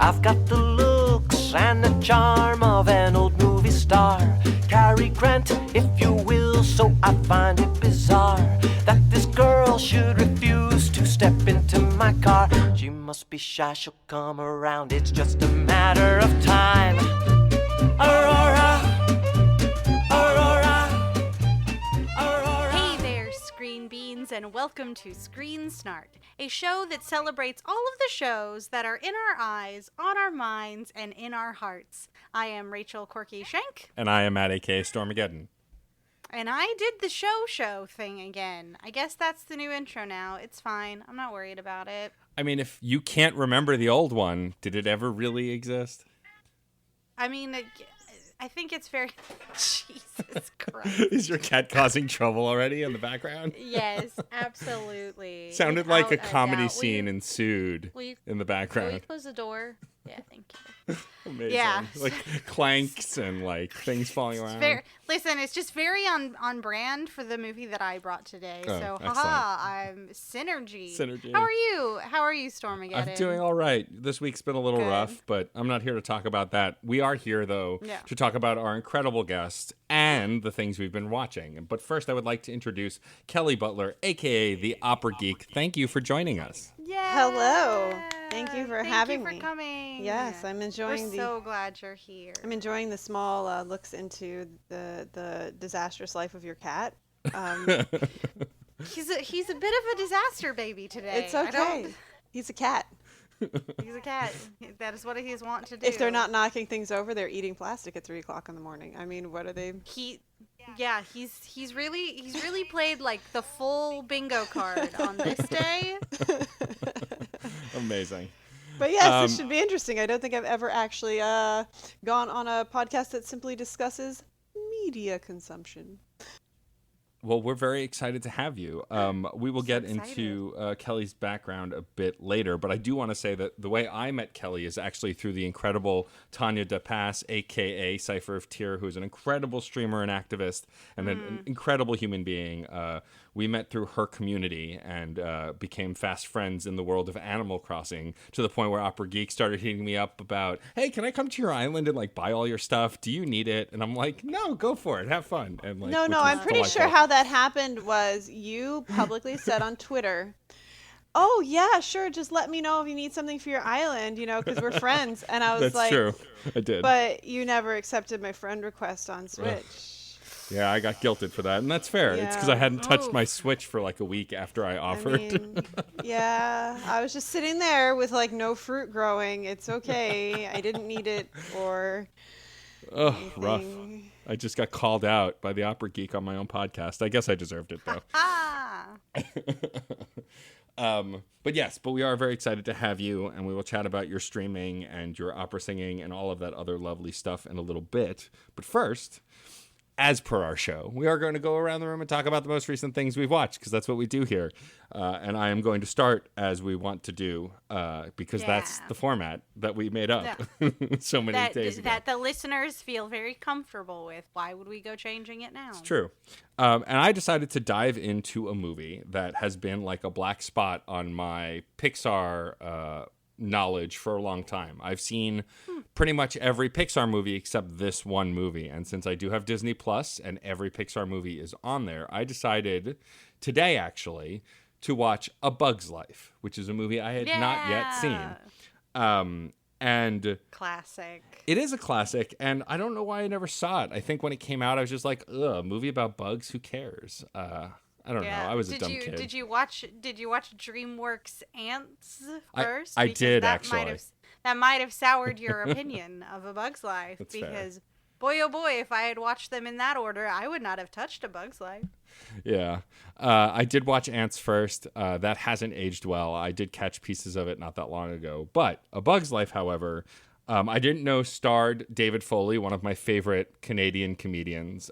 I've got the looks and the charm of an old movie star. Cary Grant, if you will, so I find it bizarre that this girl should refuse to step into my car. She must be shy, she'll come around, it's just a matter of time. Aurora, Aurora, Aurora. Hey there, Screen Beans, and welcome to Screen Snart, a show that celebrates all of the shows that are in our eyes, on our minds, and in our hearts. I am Rachel Corky Schenk. And I am at A.K. Stormageddon. And I did the show thing again. I guess that's the new intro now. It's fine. I'm not worried about it. I mean, if you can't remember the old one, did it ever really exist? I mean, I think it's very... Jesus Christ. Is your cat causing trouble already in the background? Yes, absolutely. Sounded Without like a comedy doubt. scene ensued in the Will you background. close the door? Yeah, thank you. Amazing. Yeah. Like clanks and like things falling around. Listen, it's just very on brand for the movie that I brought today. Oh, So, excellent. I'm synergy. Synergy. How are you? How are you, Stormageddon? I'm doing all right. This week's been a little Good. rough, but I'm not here to talk about that. We are here, though, Yeah. to talk about our incredible guests and the things we've been watching. But first, I would like to introduce Kelli Butler, a.k.a. the Opera Geek. Thank you for joining us. Yeah. Hello. Thank you for having Thank me. you for coming. Yes, I'm enjoying We're so glad you're here. I'm enjoying the small looks into the disastrous life of your cat. He's a bit of a disaster baby today. It's okay. He's a cat. He's a cat. That is what he's want to do. If they're not knocking things over, they're eating plastic at 3:00 in the morning. I mean, what are they? He's really played like the full bingo card on this day. Amazing. But yes, this should be interesting. I don't think I've ever actually gone on a podcast that simply discusses media consumption. Well, we're very excited to have you. We will get into Kelli's background a bit later, but I do want to say that the way I met Kelli is actually through the incredible Tanya DePass, a.k.a. Cypher of Tyr, who's an incredible streamer and activist and an incredible human being. We met through her community and became fast friends in the world of Animal Crossing, to the point where Opera Geek started hitting me up about, hey, can I come to your island and like buy all your stuff? Do you need it? And I'm like, no, go for it. Have fun. And like, No, which I'm is pretty delightful. sure how that happened was you publicly said on Twitter, oh, yeah, sure, just let me know if you need something for your island, because we're friends. And I was That's like, true. I did. but you never accepted my friend request on Switch. Yeah, I got guilted for that, and that's fair. It's because I Yeah. hadn't touched my Switch for like a week after I offered. I mean, yeah, I was just sitting there with like no fruit growing. It's okay. I didn't need it or Ugh, rough. anything. I just got called out by the Opera Geek on my own podcast. I guess I deserved it, though. But we are very excited to have you, and we will chat about your streaming and your opera singing and all of that other lovely stuff in a little bit. But first, as per our show, we are going to go around the room and talk about the most recent things we've watched, because that's what we do here. And I am going to start as we want to do, because that's the format that we made up so many days ago. That the listeners feel very comfortable with. Why would we go changing it now? It's true. And I decided to dive into a movie that has been like a black spot on my Pixar knowledge for a long time. I've seen pretty much every Pixar movie except this one movie. And since I do have Disney Plus and every Pixar movie is on there, I decided today actually to watch A Bug's Life, which is a movie I had not yet seen. And Classic. it is a classic, and I don't know why I never saw it. I think when it came out, I was just like, ugh, a movie about bugs, who cares? I don't know. I was a dumb kid. Did you watch DreamWorks Ants first? I Because did, that actually. That might have soured your opinion of A Bug's Life. That's fair. Because, boy, oh boy, if I had watched them in that order, I would not have touched A Bug's Life. Yeah. I did watch Ants first. That hasn't aged well. I did catch pieces of it not that long ago. But A Bug's Life, however, I didn't know starred David Foley, one of my favorite Canadian comedians,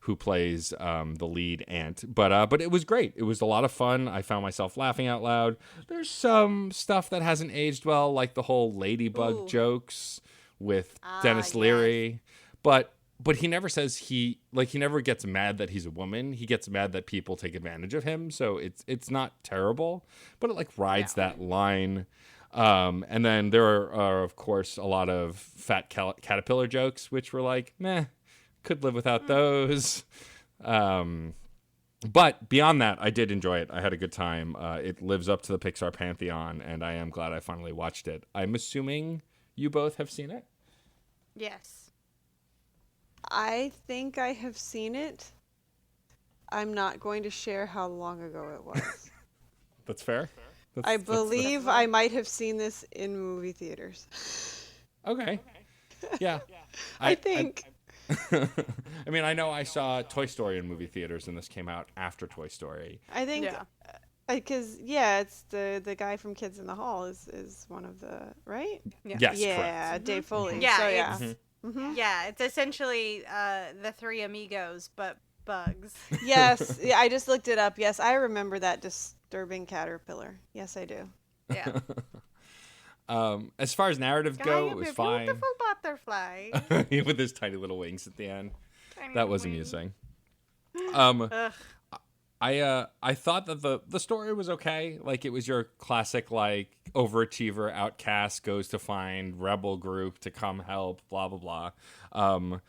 who plays the lead ant. But it was great. It was a lot of fun. I found myself laughing out loud. There's some stuff that hasn't aged well, like the whole ladybug jokes with Dennis Leary. But he never says he never gets mad that he's a woman. He gets mad that people take advantage of him. So it's not terrible, but it like rides that line. And then there are, of course, a lot of fat caterpillar jokes, which were like, meh, could live without those. But beyond that, I did enjoy it. I had a good time. It lives up to the Pixar pantheon, and I am glad I finally watched it. I'm assuming you both have seen it? Yes. I think I have seen it. I'm not going to share how long ago it was. That's fair? I believe I might have seen this in movie theaters. Okay. Yeah. I think. I mean, I know I saw Toy Story in movie theaters, and this came out after Toy Story. I think, Yeah. because it's the guy from Kids in the Hall is one of the, right? Yeah. Yes, Yeah, correct. Dave Foley. Yeah, So yeah. it's yeah, it's essentially the Three Amigos, but bugs. Yes, yeah, I just looked it up. Yes, I remember that disturbing caterpillar. Yes, I do. Yeah. As far as narrative go, it was fine. Beautiful butterfly. With his tiny little wings at the end. Tiny That was wing. amusing. Ugh. I thought that the story was okay. Like, it was your classic, like, overachiever outcast goes to find rebel group to come help, blah blah blah.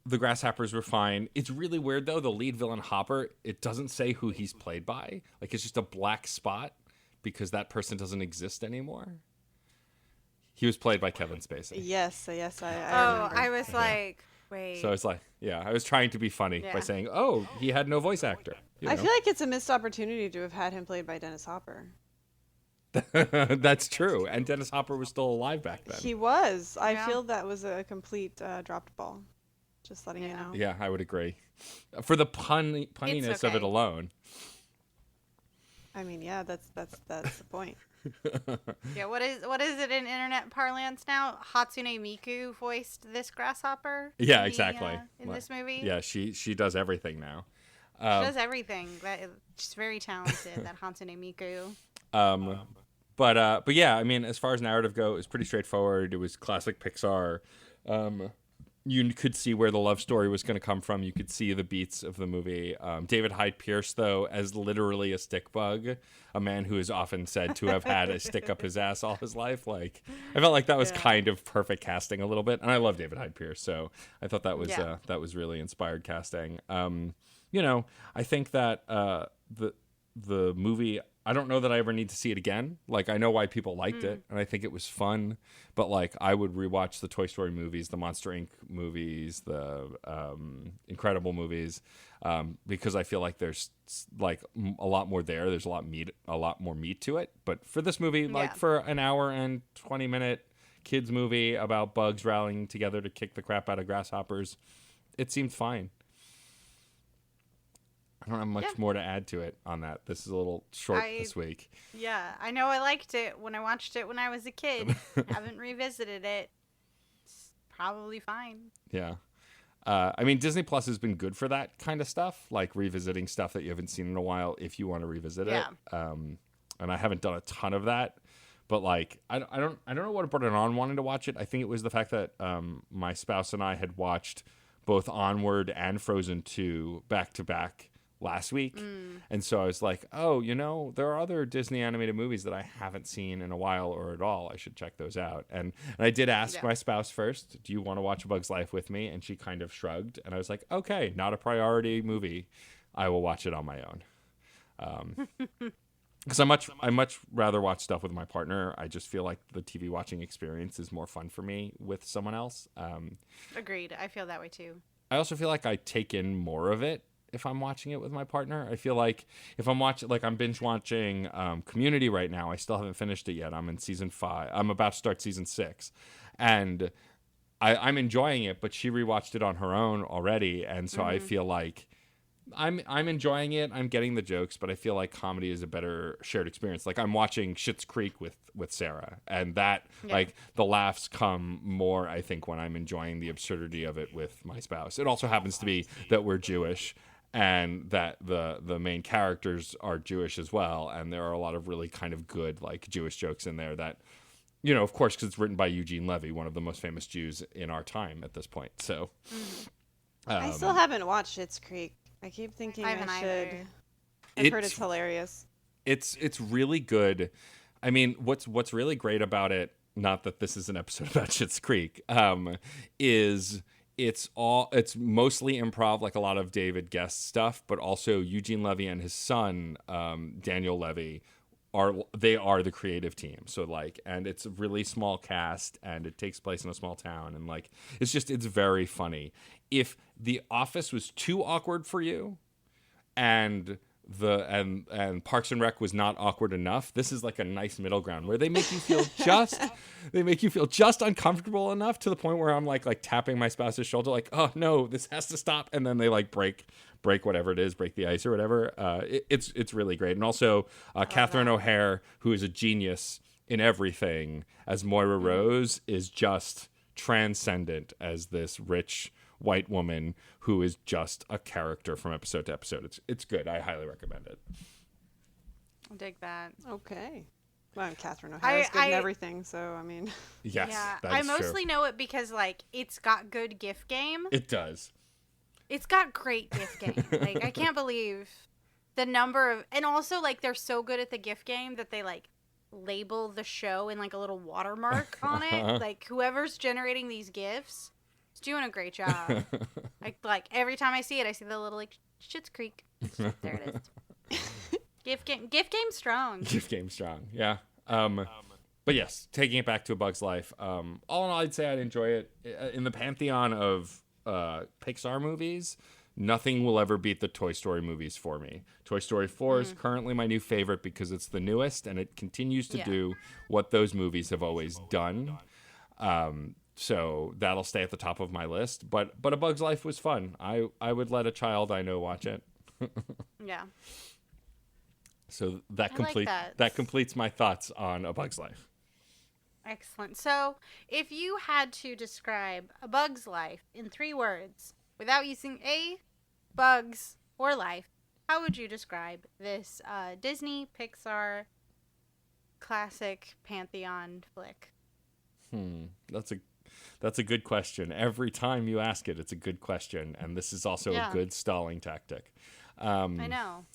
The grasshoppers were fine. It's really weird though. The lead villain Hopper, it doesn't say who he's played by. Like, it's just a black spot because that person doesn't exist anymore. He was played by Kevin Spacey. Yes, yes, I Oh, remember. I was like, wait. So it's like, yeah, I was trying to be funny by Yeah. saying, oh, he had no voice actor. You I know? feel like it's a missed opportunity to have had him played by Dennis Hopper. That's true. And Dennis Hopper was still alive back then. He was. I Yeah. feel that was a complete dropped ball. Just letting you Yeah. know. Yeah, I would agree. For the punniness of okay. it alone. I mean, yeah, that's the point. Yeah, what is it in internet parlance now? Hatsune Miku voiced this grasshopper. Yeah, in the, exactly. in Like, this movie. Yeah, she does everything now. She does everything. She's very talented. That Hatsune Miku. But yeah, I mean, as far as narrative go, it was pretty straightforward. It was classic Pixar. You could see where the love story was going to come from. You could see the beats of the movie. David Hyde Pierce, though, as literally a stick bug, a man who is often said to have had a stick up his ass all his life. Like, I felt like that was kind of perfect casting a little bit, and I love David Hyde Pierce, so I thought that was really inspired casting. You know, I think that the movie, I don't know that I ever need to see it again. Like, I know why people liked it, and I think it was fun. But, like, I would rewatch the Toy Story movies, the Monster Inc. movies, the Incredible movies, because I feel like there's, like, a lot more there. There's a lot more meat to it. But for this movie, like, Yeah. for an hour and 20-minute kids movie about bugs rallying together to kick the crap out of grasshoppers, it seemed fine. I don't have much more to add to it on that. This is a little short this week. Yeah, I know I liked it when I watched it when I was a kid. Haven't revisited it. It's probably fine. Yeah. I mean, Disney Plus has been good for that kind of stuff, like revisiting stuff that you haven't seen in a while if you want to revisit it. And I haven't done a ton of that. But, like, I don't know what brought it on wanting to watch it. I think it was the fact that my spouse and I had watched both Onward and Frozen 2 back to back last week. And so I was like, oh, you know, there are other Disney animated movies that I haven't seen in a while or at all. I should check those out. And I did ask my spouse first, do you want to watch A Bug's Life with me? And she kind of shrugged. And I was like, okay, not a priority movie. I will watch it on my own. Because I much rather watch stuff with my partner. I just feel like the TV watching experience is more fun for me with someone else. Agreed. I feel that way too. I also feel like I take in more of it if I'm watching it with my partner. I feel like if I'm watching, like, I'm binge watching Community right now. I still haven't finished it yet. I'm in season 5. I'm about to start season 6, and I'm enjoying it. But she rewatched it on her own already, and so I feel like I'm enjoying it. I'm getting the jokes, but I feel like comedy is a better shared experience. Like, I'm watching Schitt's Creek with Sarah, and that like the laughs come more, I think, when I'm enjoying the absurdity of it with my spouse. It also happens to be that we're Jewish, and that the main characters are Jewish as well, and there are a lot of really kind of good, like, Jewish jokes in there that, you know, of course, because it's written by Eugene Levy, one of the most famous Jews in our time at this point. So I still haven't watched Schitt's Creek. I keep thinking I haven't I either. should. I've heard it's hilarious. It's really good. I mean, what's really great about it, not that this is an episode about Schitt's Creek, is it's mostly improv, like a lot of David Guest stuff, but also Eugene Levy and his son, Daniel Levy, are the creative team. So like, and it's a really small cast, and it takes place in a small town, and like, it's very funny. If The Office was too awkward for you, and Parks and Rec was not awkward enough, this is like a nice middle ground where they make you feel just uncomfortable enough to the point where I'm like tapping my spouse's shoulder, like, oh no, this has to stop, and then they like break whatever it is, break the ice or whatever. It's really great. And also Catherine O'Hare, who is a genius in everything, as Moira Rose, is just transcendent as this rich white woman who is just a character from episode to episode. It's good. I highly recommend it. I'll dig that. Okay. Well, Catherine O'Hare is good in everything, so I mean. Yes, yeah, that I is mostly true. know it because like it's got good GIF game. It does. It's got great GIF game. Like I can't believe the number of, and also like they're so good at the GIF game that they like label the show in like a little watermark on it. Like whoever's generating these GIFs is doing a great job. like every time I see it, I see the little like Schitt's Creek. There it is. GIF game strong. GIF game strong. Yeah. But yes, taking it back to A Bug's Life. All in all, I'd say I'd enjoy it. In the pantheon of Pixar movies, nothing will ever beat the Toy Story movies for me. Toy Story 4 is currently my new favorite because it's the newest and it continues to do what those movies have always done. So that'll stay at the top of my list. But A Bug's Life was fun. I would let a child I know watch it. Yeah. So that that completes my thoughts on A Bug's Life. Excellent. So, if you had to describe A Bug's Life in 3 words without using a, bugs, or life, how would you describe this Disney Pixar classic pantheon flick? That's a good question. Every time you ask it, it's a good question, and this is also a good stalling tactic. I know.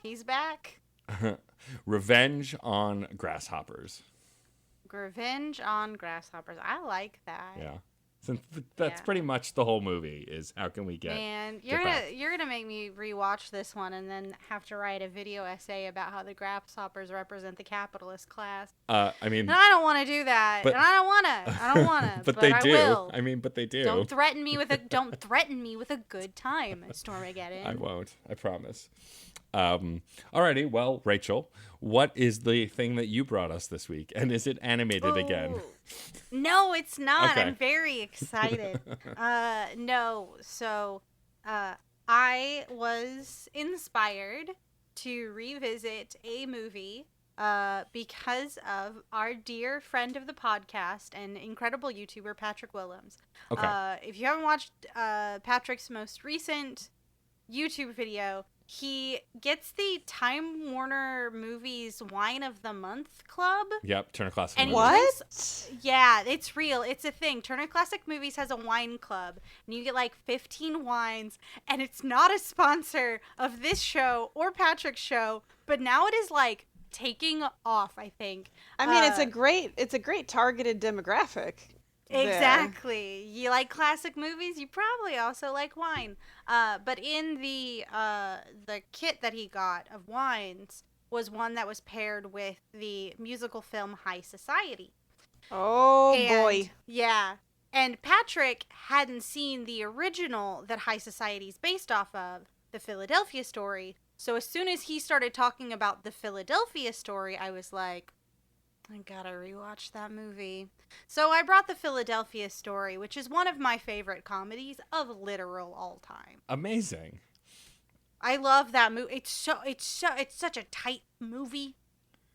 He's back. Revenge on Grasshoppers. Revenge on Grasshoppers. I like that. Yeah. Since that's pretty much the whole movie is how can we get. Man, back. you're gonna make me rewatch this one and then have to write a video essay about how the grasshoppers represent the capitalist class. I mean, and I don't want to do that. But, and I don't wanna. but they do. Will. I mean, but they do. Don't threaten me with a good time, Stormageddon. I won't. I promise. Alrighty, well, Rachel, what is the thing that you brought us this week? And is it animated again? No, it's not. Okay. I'm very excited. No, so I was inspired to revisit a movie because of our dear friend of the podcast and incredible YouTuber, Patrick Willems. Okay. If you haven't watched Patrick's most recent YouTube video, he gets the Time Warner Movies Wine of the Month Club. Yep, Turner Classic And Movies. What? Yeah, it's real. It's a thing. Turner Classic Movies has a wine club, and you get like 15 wines, and it's not a sponsor of this show or Patrick's show, but now it is like taking off, I think. I mean, it's a great targeted demographic. Exactly. You like classic movies, you probably also like wine. But in the kit that he got of wines was one that was paired with the musical film High Society. Oh, boy. Yeah. And Patrick hadn't seen the original that High Society's based off of, the Philadelphia Story. So as soon as he started talking about the Philadelphia Story, I was like, I gotta rewatch that movie. So I brought the Philadelphia Story, which is one of my favorite comedies of literal all time. Amazing. I love that movie. It's such a tight movie.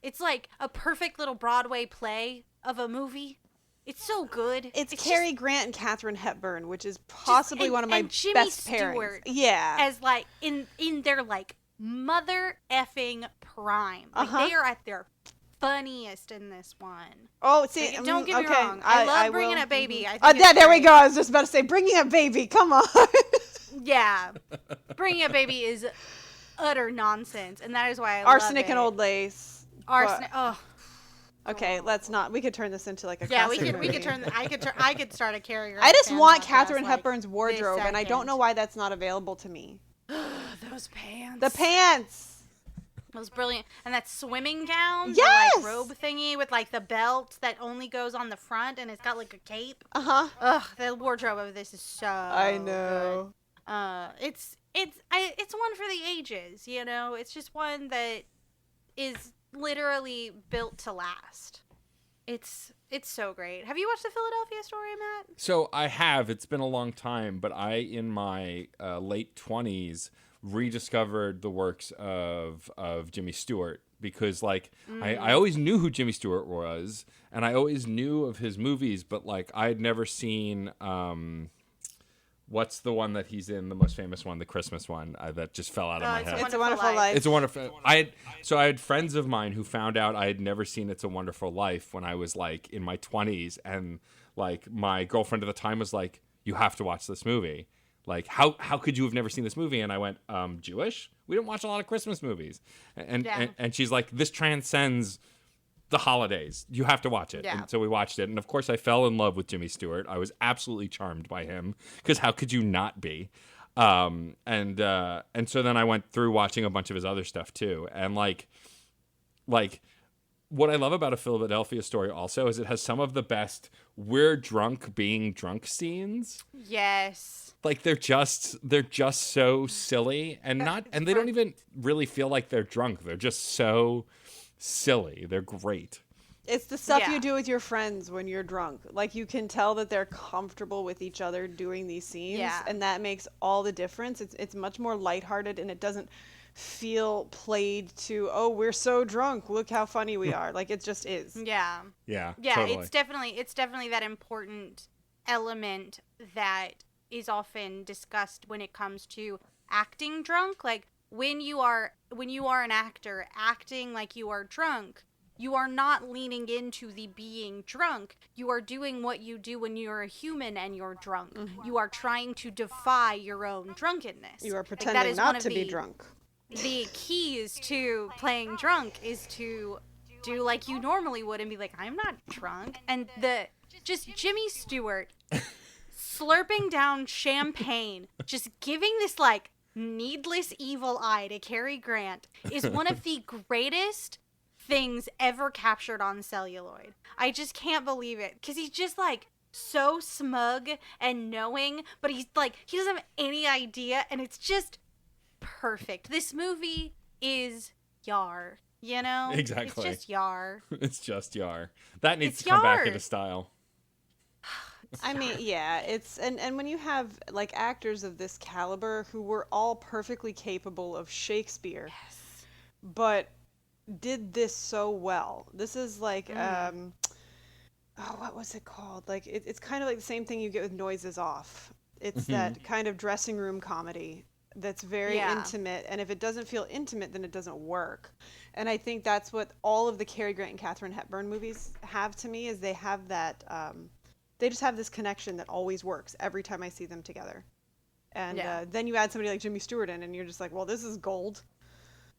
It's like a perfect little Broadway play of a movie. It's so good. It's Cary Grant and Katharine Hepburn, which is possibly one of my Jimmy best Stewart pairings. Yeah. As like in their like mother effing prime. Like they are at their funniest in this one. Oh, see, like, don't get me okay. wrong. I love Bringing will. Up Baby. I think there we great. go. I was just about to say, Bringing Up Baby. Come on. Yeah. Bringing Up Baby is utter nonsense, and that is why I Arsenic love and it. Old Lace. Arsenic. Oh. Okay, let's not. We could turn this into like a Yeah, we classic could movie. turn. I could start a Carrie Grant I just fan want podcast, Katharine like, Hepburn's wardrobe, and I don't know why that's not available to me. Those pants. The pants. Those brilliant, and that swimming gown, Yes! the, like, robe thingy with like the belt that only goes on the front, and it's got like a cape. Uh-huh. The wardrobe of this is so. I know. Good. It's one for the ages, you know. It's just one that is literally built to last. It's so great. Have you watched the Philadelphia Story, Matt? So I have. It's been a long time, but I, in my late 20s, rediscovered the works of Jimmy Stewart because, like, I always knew who Jimmy Stewart was, and I always knew of his movies, but, like, I had never seen what's the one that he's in, the most famous one, the Christmas one that just fell out of my head. It's a Wonderful Life. It's a Wonderful. I had friends of mine who found out I had never seen It's a Wonderful Life when I was like in my 20s, and like my girlfriend at the time was like, "You have to watch this movie." Like, how could you have never seen this movie? And I went, Jewish? We didn't watch a lot of Christmas movies. And she's like, this transcends the holidays. You have to watch it. Yeah. And so we watched it. And of course I fell in love with Jimmy Stewart. I was absolutely charmed by him because how could you not be? And so then I went through watching a bunch of his other stuff too. And like what I love about A Philadelphia Story also is it has some of the best we're drunk being drunk scenes. Yes. Like they're just so silly and they don't even really feel like they're drunk. They're just so silly. They're great. It's the stuff Yeah. you do with your friends when you're drunk. Like, you can tell that they're comfortable with each other doing these scenes, Yeah. and that makes all the difference. It's much more lighthearted, and it doesn't feel played to, oh, we're so drunk, look how funny we are. Like, it just is. Yeah. Yeah. Yeah, Totally. it's definitely that important element that is often discussed when it comes to acting drunk. Like, when you are an actor acting like you are drunk, you are not leaning into the being drunk. You are doing what you do when you're a human and you're drunk. Mm-hmm. You are trying to defy your own drunkenness. You are Like, that pretending is one not of to be the- drunk. The keys to playing drunk is to do like you normally would and be like, I'm not drunk. And just Jimmy Stewart slurping down champagne, just giving this like needless evil eye to Cary Grant is one of the greatest things ever captured on celluloid. I just can't believe it because he's just like so smug and knowing, but he's like, he doesn't have any idea, and it's just perfect. This movie is Yar, you know? Exactly. It's just Yar. It's just Yar. That needs It's to come back Yar. into style. I mean, yeah, it's and when you have like actors of this caliber who were all perfectly capable of Shakespeare, but did this so well. This is like what was it called? Like it's kind of like the same thing you get with Noises Off. It's that kind of dressing room comedy that's very intimate, and if it doesn't feel intimate, then it doesn't work. And I think that's what all of the Cary Grant and Katharine Hepburn movies have to me, is they have that they just have this connection that always works every time I see them together. And then you add somebody like Jimmy Stewart in, and you're just like, well, this is gold.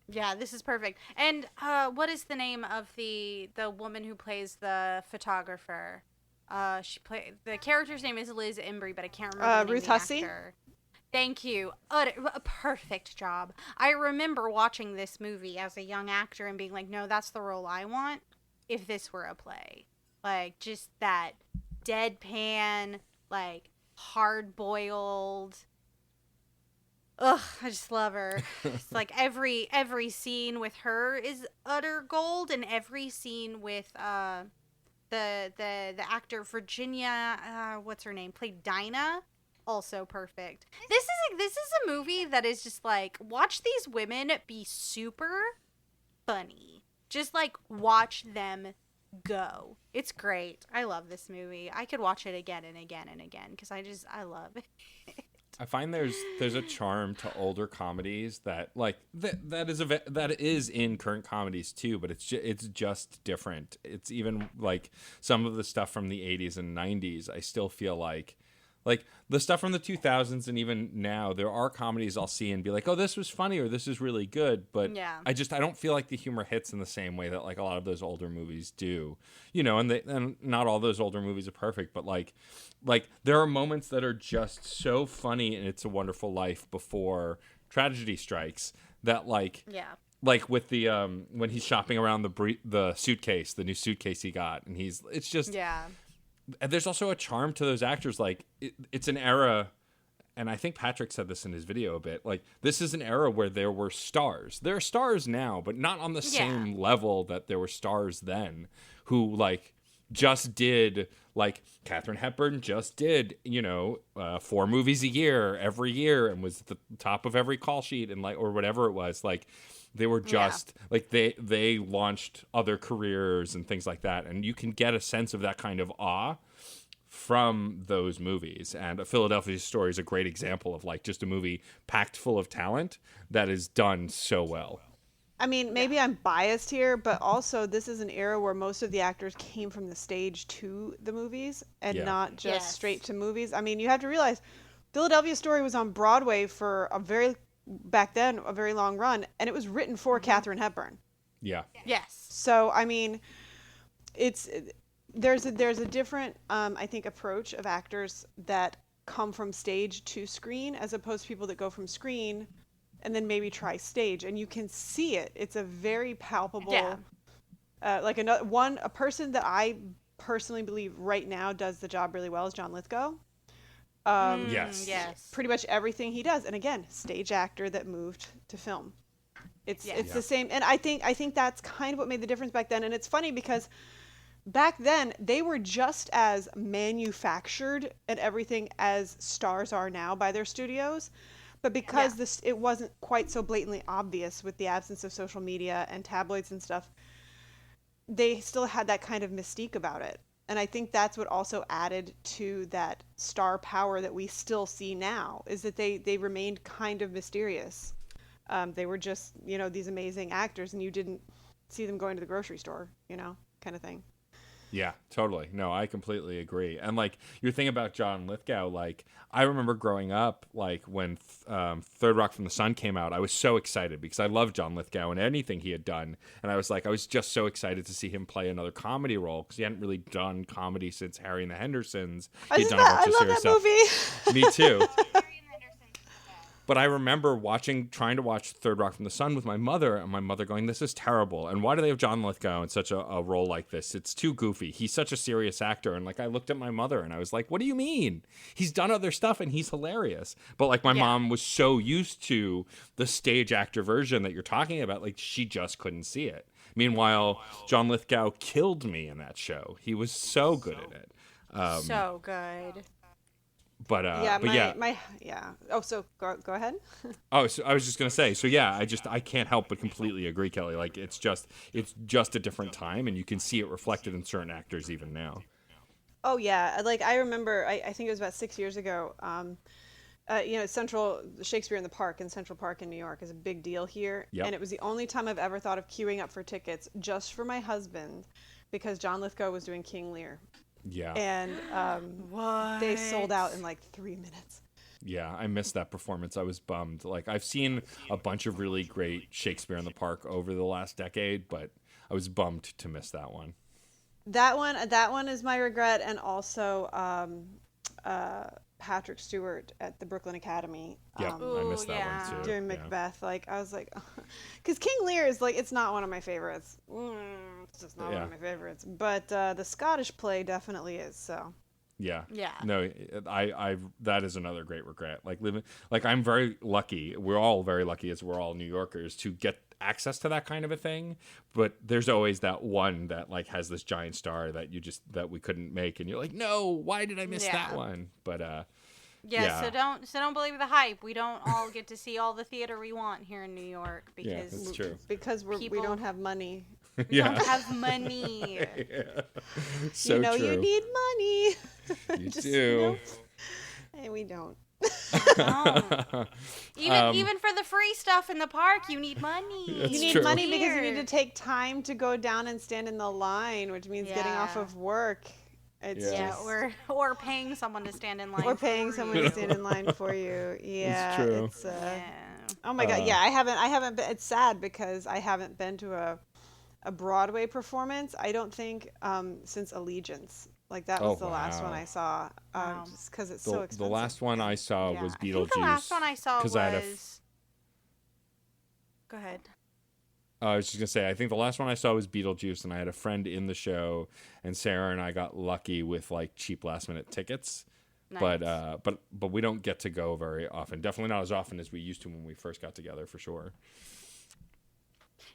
Yeah, this is perfect. And what is the name of the woman who plays the photographer? The character's name is Liz Embry, but I can't remember the name Ruth of the Hussey? actor. Thank you. A perfect job. I remember watching this movie as a young actor and being like, no, that's the role I want if this were a play. Like, just that deadpan, like, hard-boiled. Ugh, I just love her. It's like every scene with her is utter gold, and every scene with the actor Virginia, what's her name, played Dinah, also perfect. This is a movie that is just like, watch these women be super funny. Just like watch them go. It's great. I love this movie. I could watch it again and again and again because I love it. I find there's a charm to older comedies that like that is in current comedies too, but it's just different. It's even like some of the stuff from the 80s and 90s. I still feel like Like the stuff from the 2000s and even now, there are comedies I'll see and be like, oh, this was funny or this is really good. But I don't feel like the humor hits in the same way that like a lot of those older movies do, and not all those older movies are perfect, but like there are moments that are just so funny in It's a Wonderful Life before tragedy strikes that like with the when he's shopping around the suitcase, the new suitcase he got, and it's just and there's also a charm to those actors. Like it's an era, and I think Patrick said this in his video a bit, like this is an era where there were stars. There are stars now, but not on the same level that there were stars then, who like just did, like Katharine Hepburn just did 4 movies a year every year and was at the top of every call sheet and like, or whatever it was. Like they were just like they launched other careers and things like that, and you can get a sense of that kind of awe from those movies. And A Philadelphia Story is a great example of like just a movie packed full of talent that is done so well. I mean, maybe I'm biased here, but also this is an era where most of the actors came from the stage to the movies and not just straight to movies. I mean, you have to realize Philadelphia Story was on Broadway for back then, a very long run, and it was written for Katharine Hepburn. Yeah. Yes. So, I mean, there's a different, I think, approach of actors that come from stage to screen as opposed to people that go from screen and then maybe try stage, and you can see it. It's a very palpable, like a person that I personally believe right now does the job really well is John Lithgow. Yes. Pretty much everything he does, and again, stage actor that moved to film. It's the same, and I think that's kind of what made the difference back then. And it's funny because back then they were just as manufactured and everything as stars are now by their studios. But because it wasn't quite so blatantly obvious with the absence of social media and tabloids and stuff, they still had that kind of mystique about it. And I think that's what also added to that star power that we still see now, is that they remained kind of mysterious. They were just, these amazing actors, and you didn't see them going to the grocery store, kind of thing. Yeah, totally. No, I completely agree. And like your thing about John Lithgow, like I remember growing up, like when Third Rock from the Sun came out, I was so excited because I loved John Lithgow and anything he had done. And I was just so excited to see him play another comedy role because he hadn't really done comedy since Harry and the Hendersons. He'd done a bunch of serious stuff. Movie. Me too. But I remember trying to watch Third Rock from the Sun with my mother, and my mother going, this is terrible. And why do they have John Lithgow in such a role like this? It's too goofy. He's such a serious actor. And like, I looked at my mother and I was like, what do you mean? He's done other stuff and he's hilarious. But like my mom was so used to the stage actor version that you're talking about, like she just couldn't see it. Meanwhile, John Lithgow killed me in that show. He was so good at it. So good. But Oh, so go ahead. Oh, so I was just gonna say. So yeah, I can't help but completely agree, Kelly. Like it's just a different time, and you can see it reflected in certain actors even now. Oh yeah, like I remember, I think it was about 6 years ago. Central Shakespeare in the Park in Central Park in New York is a big deal here, and it was the only time I've ever thought of queuing up for tickets just for my husband, because John Lithgow was doing King Lear. Yeah. And they sold out in like 3 minutes. Yeah, I missed that performance. I was bummed. Like I've seen a bunch of really great Shakespeare in the Park over the last decade, but I was bummed to miss that one. That one is my regret, and also Patrick Stewart at the Brooklyn Academy. Yeah, I missed that one too. Doing Macbeth, like I was like, because King Lear is like, it's not one of my favorites. It's just not one of my favorites. But the Scottish play definitely is. So. Yeah. No, I that is another great regret. Like I'm very lucky. We're all very lucky, as we're all New Yorkers, to get access to that kind of a thing. But there's always that one that like has this giant star that we couldn't make, and you're like, no, why did I miss that one? But so don't believe the hype. We don't all get to see all the theater we want here in New York because that's true. Because we don't have money. We don't have money. So true. You need money. You do. And we don't. Even for the free stuff in the park, you need money. You need money because you need to take time to go down and stand in the line, which means getting off of work. It's Yeah, just, or paying someone to stand in line. or paying for someone you. to stand in line for you. Yeah, true. it's Yeah. oh my god. Yeah, I haven't been, it's sad because I haven't been to a Broadway performance. I don't think since Allegiance. Like that was Oh, the last one wow. I saw. Wow. Just because it's so expensive. The last one I saw Yeah. was I think Beetlejuice. the last one I saw 'cause was. Go ahead. I was just gonna say, I think the last one I saw was Beetlejuice, and I had a friend in the show, and Sarah and I got lucky with like cheap last minute tickets. Nice. But we don't get to go very often. Definitely not as often as we used to when we first got together, for sure.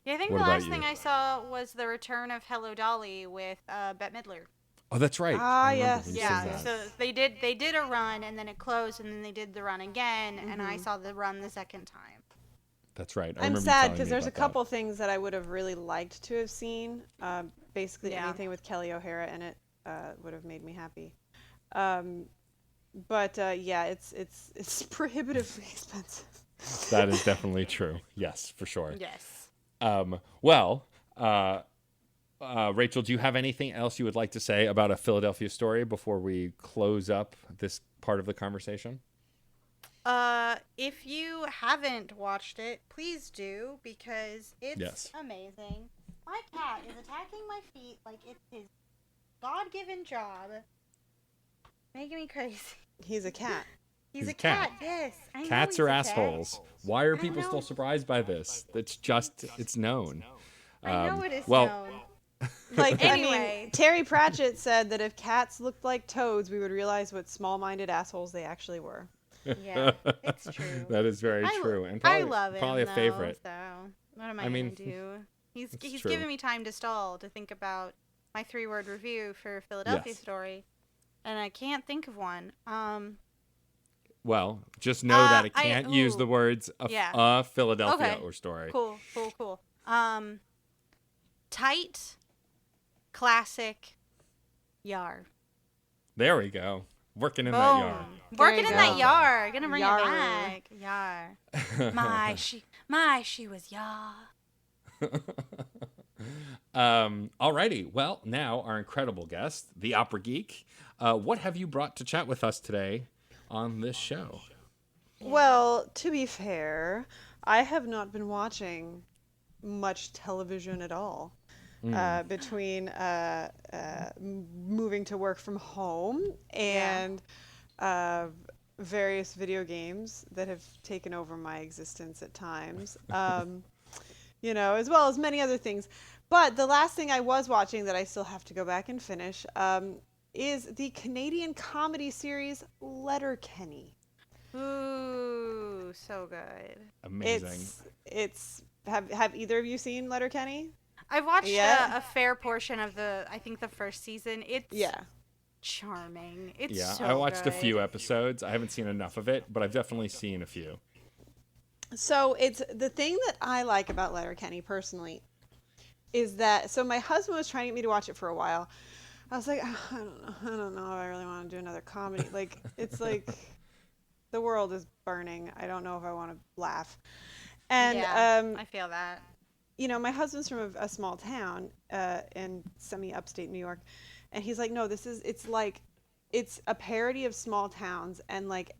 Yeah, I think What the about last you? thing I saw was the return of Hello Dolly with Bette Midler. Oh, that's right. Ah, I remember yes. when you Yeah, said that. so they did a run and then it closed and then they did the run again and I saw the run the second time. That's right. I I'm remember you sad telling because me there's a about that. couple things that I would have really liked to have seen. Basically, Yeah. anything with Kelly O'Hara in it would have made me happy. But yeah, it's prohibitively expensive. That is definitely true. Yes, for sure. Yes. Well, Rachel, do you have anything else you would like to say about A Philadelphia Story before we close up this part of the conversation? If you haven't watched it, please do because it's Yes. amazing. My cat is attacking my feet like it's his God-given job. Making me crazy. He's a cat. He's a a cat. cat. Yes. I know Cats he's are a cat. assholes. Why are I people know. still surprised by this? It's known. I know it is well, known. Like, I Anyway. mean, Terry Pratchett said that if cats looked like toads, we would realize what small-minded assholes they actually were. Yeah, it's true. That is very I, true, and I probably, love him. probably a though, favorite. So what am I, I mean, gonna do? He's it's given true. me time to stall to think about my 3-word review for Philadelphia Yes. Story, and I can't think of one. Well, just know that it I- can't use ooh. the words Yeah. a Philadelphia Okay. or story. Cool. Tight, classic, yar. There we go. Working in Boom. that yard. Working you in go. that yar. Gonna bring Yar. it back. Yar. She was yar. Alrighty. Well, now our incredible guest, the Opera Geek. What have you brought to chat with us today on this show? Well, to be fair, I have not been watching much television at all. Between moving to work from home and various video games that have taken over my existence at times, as well as many other things. But the last thing I was watching that I still have to go back and finish is the Canadian comedy series Letterkenny. Ooh, so good. Amazing. Have either of you seen Letterkenny? I watched Yeah. a fair portion of I think the first season. It's Yeah. charming. It's Yeah, so I watched a good. few episodes. I haven't seen enough of it, but I've definitely seen a few. So it's the thing that I like about Letterkenny personally is that, so my husband was trying to get me to watch it for a while. I was like, I don't know if I really want to do another comedy. Like, it's like the world is burning. I don't know if I want to laugh. And Yeah, I feel that. my husband's from a small town in semi-upstate New York, and he's like, no, it's a parody of small towns, and like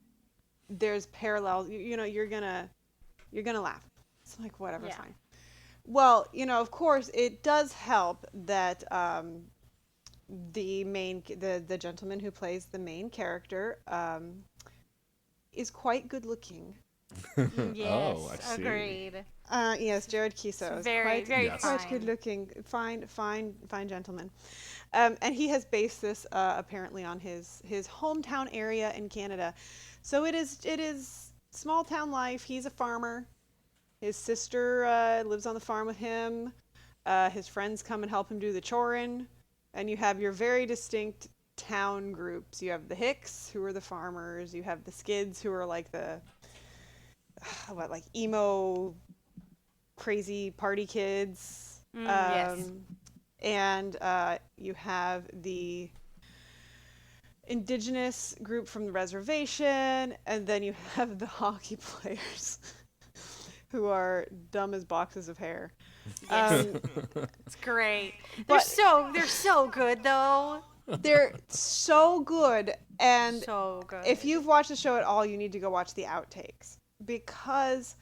there's parallels. You're gonna laugh. So I'm like, whatever, Yeah. fine. Well, of course, it does help that the gentleman who plays the main character is quite good looking. Yes, I see. agreed. Yes, Jared Kiso is Very, quite, very Yes. quite fine. good looking, fine gentleman. And he has based this apparently on his hometown area in Canada. So it is small town life. He's a farmer. His sister lives on the farm with him. His friends come and help him do the chorin. And you have your very distinct town groups. You have the Hicks, who are the farmers. You have the Skids, who are like the like emo crazy party kids. Yes. And you have the indigenous group from the reservation, and then you have the hockey players who are dumb as boxes of hair. Yes. It's great. They're but- so good though. They're so good. And So good. if you've watched the show at all, you need to go watch the outtakes, because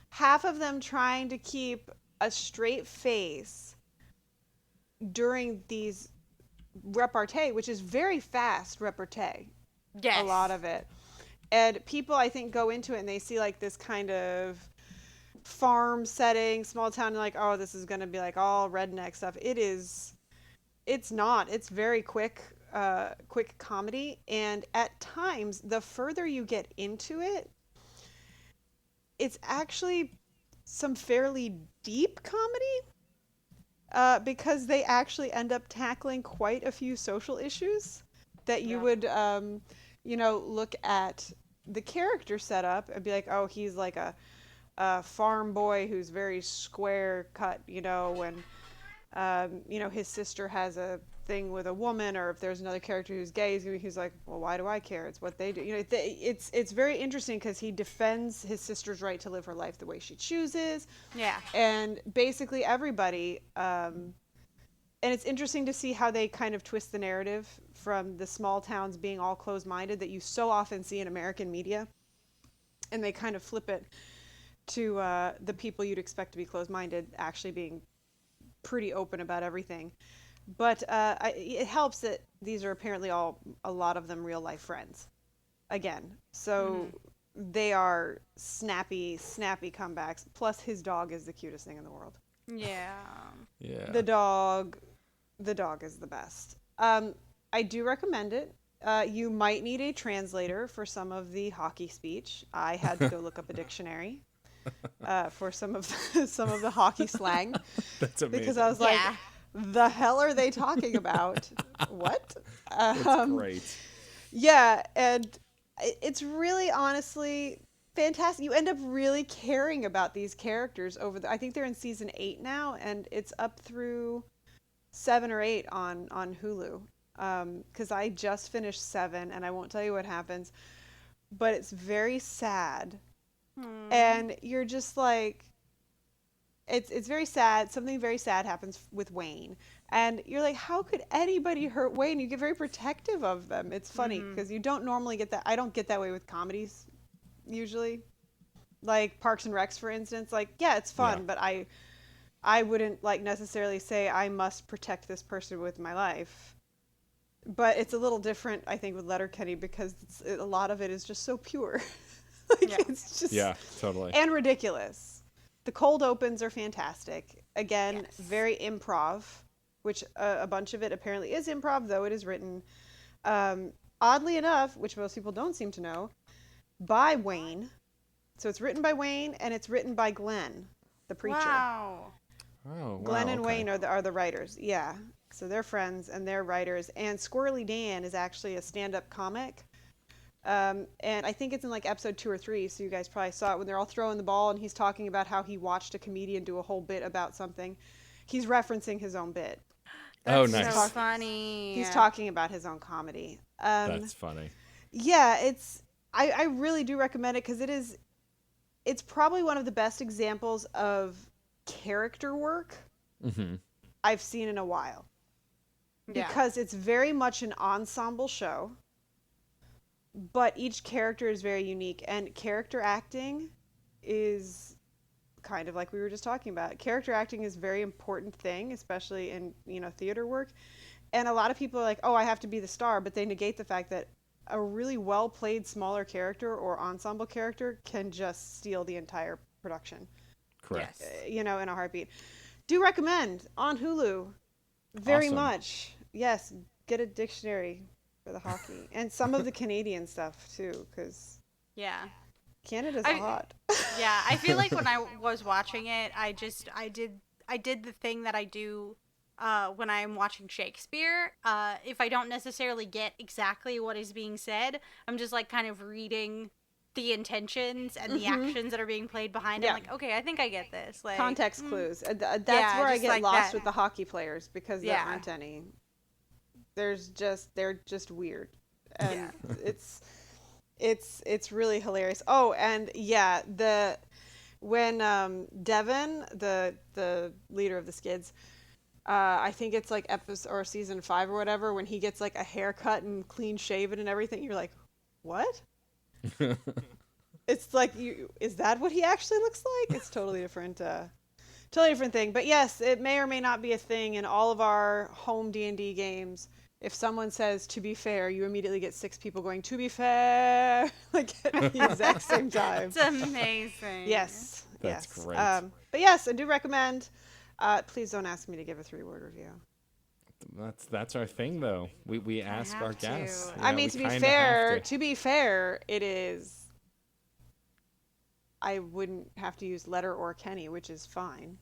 half of them trying to keep a straight face during these repartee, which is very fast repartee. Yes. A lot of it. And people, I think, go into it and they see like this kind of farm setting, small town, and like, oh, this is going to be like all redneck stuff. It's not. It's very quick comedy. And at times, the further you get into it, it's actually some fairly deep comedy. Because they actually end up tackling quite a few social issues that you would, look at the character setup and be like, oh, he's like a farm boy who's very square cut, when, his sister has a thing with a woman, or if there's another character who's gay, he's like, well, why do I care? It's what they do. It's very interesting because he defends his sister's right to live her life the way she chooses. Yeah. And basically everybody, and it's interesting to see how they kind of twist the narrative from the small towns being all closed-minded that you so often see in American media, and they kind of flip it to the people you'd expect to be closed-minded actually being pretty open about everything. But it helps that these are apparently a lot of them real life friends. Again, so they are snappy comebacks. Plus, his dog is the cutest thing in the world. Yeah. Yeah. The dog is the best. I do recommend it. You might need a translator for some of the hockey speech. I had to go look up a dictionary for some of the hockey slang. That's amazing. Because I was like, the hell are they talking about? What? That's great. Yeah, and it's really honestly fantastic. You end up really caring about these characters I think they're in season 8 now, and it's up through 7 or 8 on Hulu. Because I just finished 7, and I won't tell you what happens, but it's very sad. And you're just like, it's very sad. Something very sad happens with Wayne. And you're like, how could anybody hurt Wayne? You get very protective of them. It's funny because you don't normally get that. I don't get that way with comedies usually. Like Parks and Recs, for instance. Like, yeah, it's fun, but I wouldn't like necessarily say I must protect this person with my life. But it's a little different, I think, with Letterkenny because a lot of it is just so pure. It's just totally, and ridiculous. The cold opens are fantastic. Again, very improv, which a bunch of it apparently is improv, though it is written, oddly enough, which most people don't seem to know, by Wayne. So it's written by Wayne, and it's written by Glenn, the preacher. Wow. Oh, wow. Glenn and Wayne are the writers. Yeah. So they're friends, and they're writers. And Squirrely Dan is actually a stand-up comic. And I think it's in like episode 2 or 3, so you guys probably saw it when they're all throwing the ball and he's talking about how he watched a comedian do a whole bit about something. He's referencing his own bit. That's nice. So funny. He's talking about his own comedy. That's funny. Yeah, I really do recommend it because it's probably one of the best examples of character work I've seen in a while. Yeah. Because it's very much an ensemble show. But each character is very unique, and character acting is kind of like we were just talking about. Character acting is a very important thing, especially in, theater work. And a lot of people are like, oh, I have to be the star, but they negate the fact that a really well-played smaller character or ensemble character can just steal the entire production. Correct. In a heartbeat. Do recommend on Hulu very much. Yes, get a dictionary for the hockey and some of the Canadian stuff too, because Canada's hot. Yeah, I feel like when I was watching it, I did the thing that I do when I'm watching Shakespeare. If I don't necessarily get exactly what is being said, I'm just like kind of reading the intentions and the actions that are being played behind it. I'm like, okay, I think I get this. Like context clues. That's where I get like lost that. with the hockey players because there aren't any. They're just weird, and it's really hilarious. Oh, and when Devin, the leader of the Skids, I think it's like episode or season 5 or whatever, when he gets like a haircut and clean shaven and everything. You're like, what? It's like, is that what he actually looks like? It's totally different thing. But yes, it may or may not be a thing in all of our home D&D games. If someone says, to be fair, you immediately get 6 people going, to be fair, like at the exact same time. It's amazing. Yes. That's great. But yes, I do recommend. Please don't ask me to give a 3-word review. That's our thing, though. We ask our guests. I mean, to be fair, it is. I wouldn't have to use letter or Kenny, which is fine.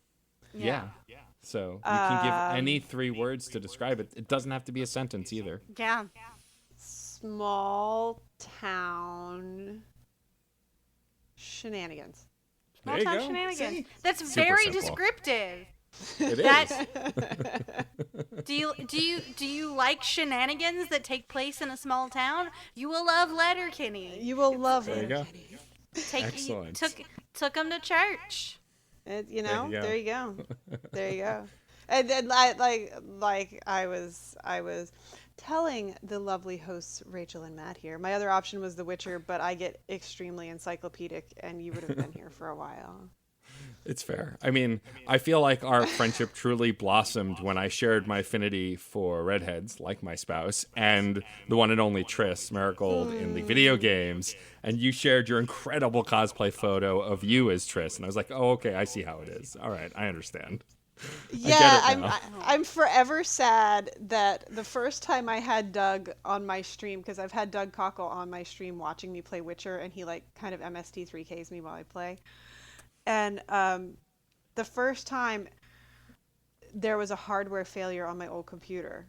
Yeah. So you can give any 3 words to describe it. It doesn't have to be a sentence either. Yeah. Small town shenanigans. Small town shenanigans. See? That's Super very simple. descriptive. It is. Do you like shenanigans that take place in a small town? You will love Letterkenny. You will love There you go. Excellent. Excellent. Took him to church. There you go. And then like I was telling the lovely hosts Rachel and Matt here. My other option was The Witcher, but I get extremely encyclopedic, and you would have been here for a while. It's fair. I mean, I feel like our friendship truly blossomed when I shared my affinity for redheads, like my spouse, and the one and only Triss Marigold in the video games. And you shared your incredible cosplay photo of you as Triss. And I was like, oh, okay, I see how it is. All right, I understand. Yeah, I'm forever sad that the first time I had Doug on my stream, because I've had Doug Cockle on my stream watching me play Witcher, and he like kind of MST3Ks me while I play. And the first time there was a hardware failure on my old computer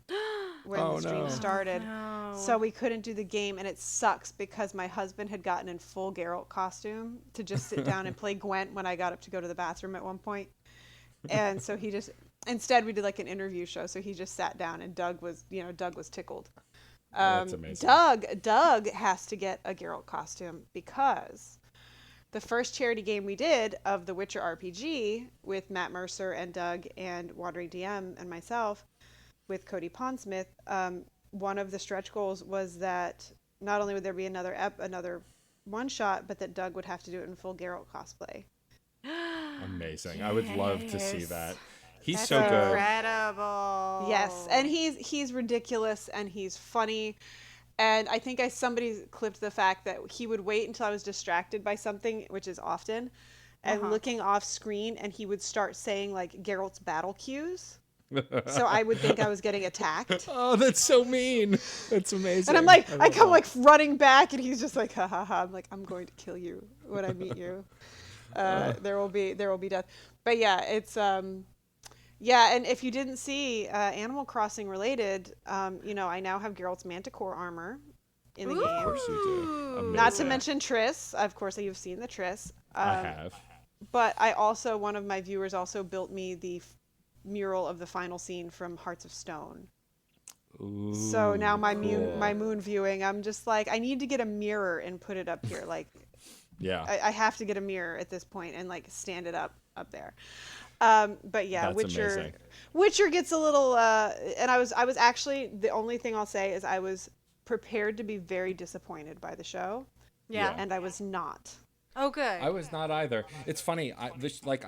when the stream started. No. So we couldn't do the game, and it sucks because my husband had gotten in full Geralt costume to just sit down and play Gwent when I got up to go to the bathroom at one point. And so instead we did like an interview show. So he just sat down, and Doug was tickled. That's amazing. Doug has to get a Geralt costume because the first charity game we did of the Witcher RPG with Matt Mercer and Doug and Wandering DM and myself with Cody Pondsmith, one of the stretch goals was that not only would there be another one shot, but that Doug would have to do it in full Geralt cosplay. Amazing. Yes. I would love to see that. He's That's so good. Incredible. Yes, and he's ridiculous and he's funny. And I think somebody clipped the fact that he would wait until I was distracted by something, which is often, and looking off screen, and he would start saying like Geralt's battle cues. So I would think I was getting attacked. Oh, that's so mean. That's amazing. And I'm like, I come like running back, and he's just like, ha ha ha. I'm like, I'm going to kill you when I meet you. There will be death. But yeah, it's yeah, and if you didn't see Animal Crossing related, I now have Geralt's Manticore armor in the game. Of course you do. Amazing. Not to mention Triss. Of course, you've seen the Triss. I have. But one of my viewers also built me the mural of the final scene from Hearts of Stone. Ooh, so now my cool. moon viewing, I'm just like, I need to get a mirror and put it up here. Like, yeah, I have to get a mirror at this point and like stand it up there. But yeah, that's amazing. Witcher gets a little, and I was actually, the only thing I'll say is I was prepared to be very disappointed by the show. Yeah. And I was not. Oh, good. I was not either. It's funny. I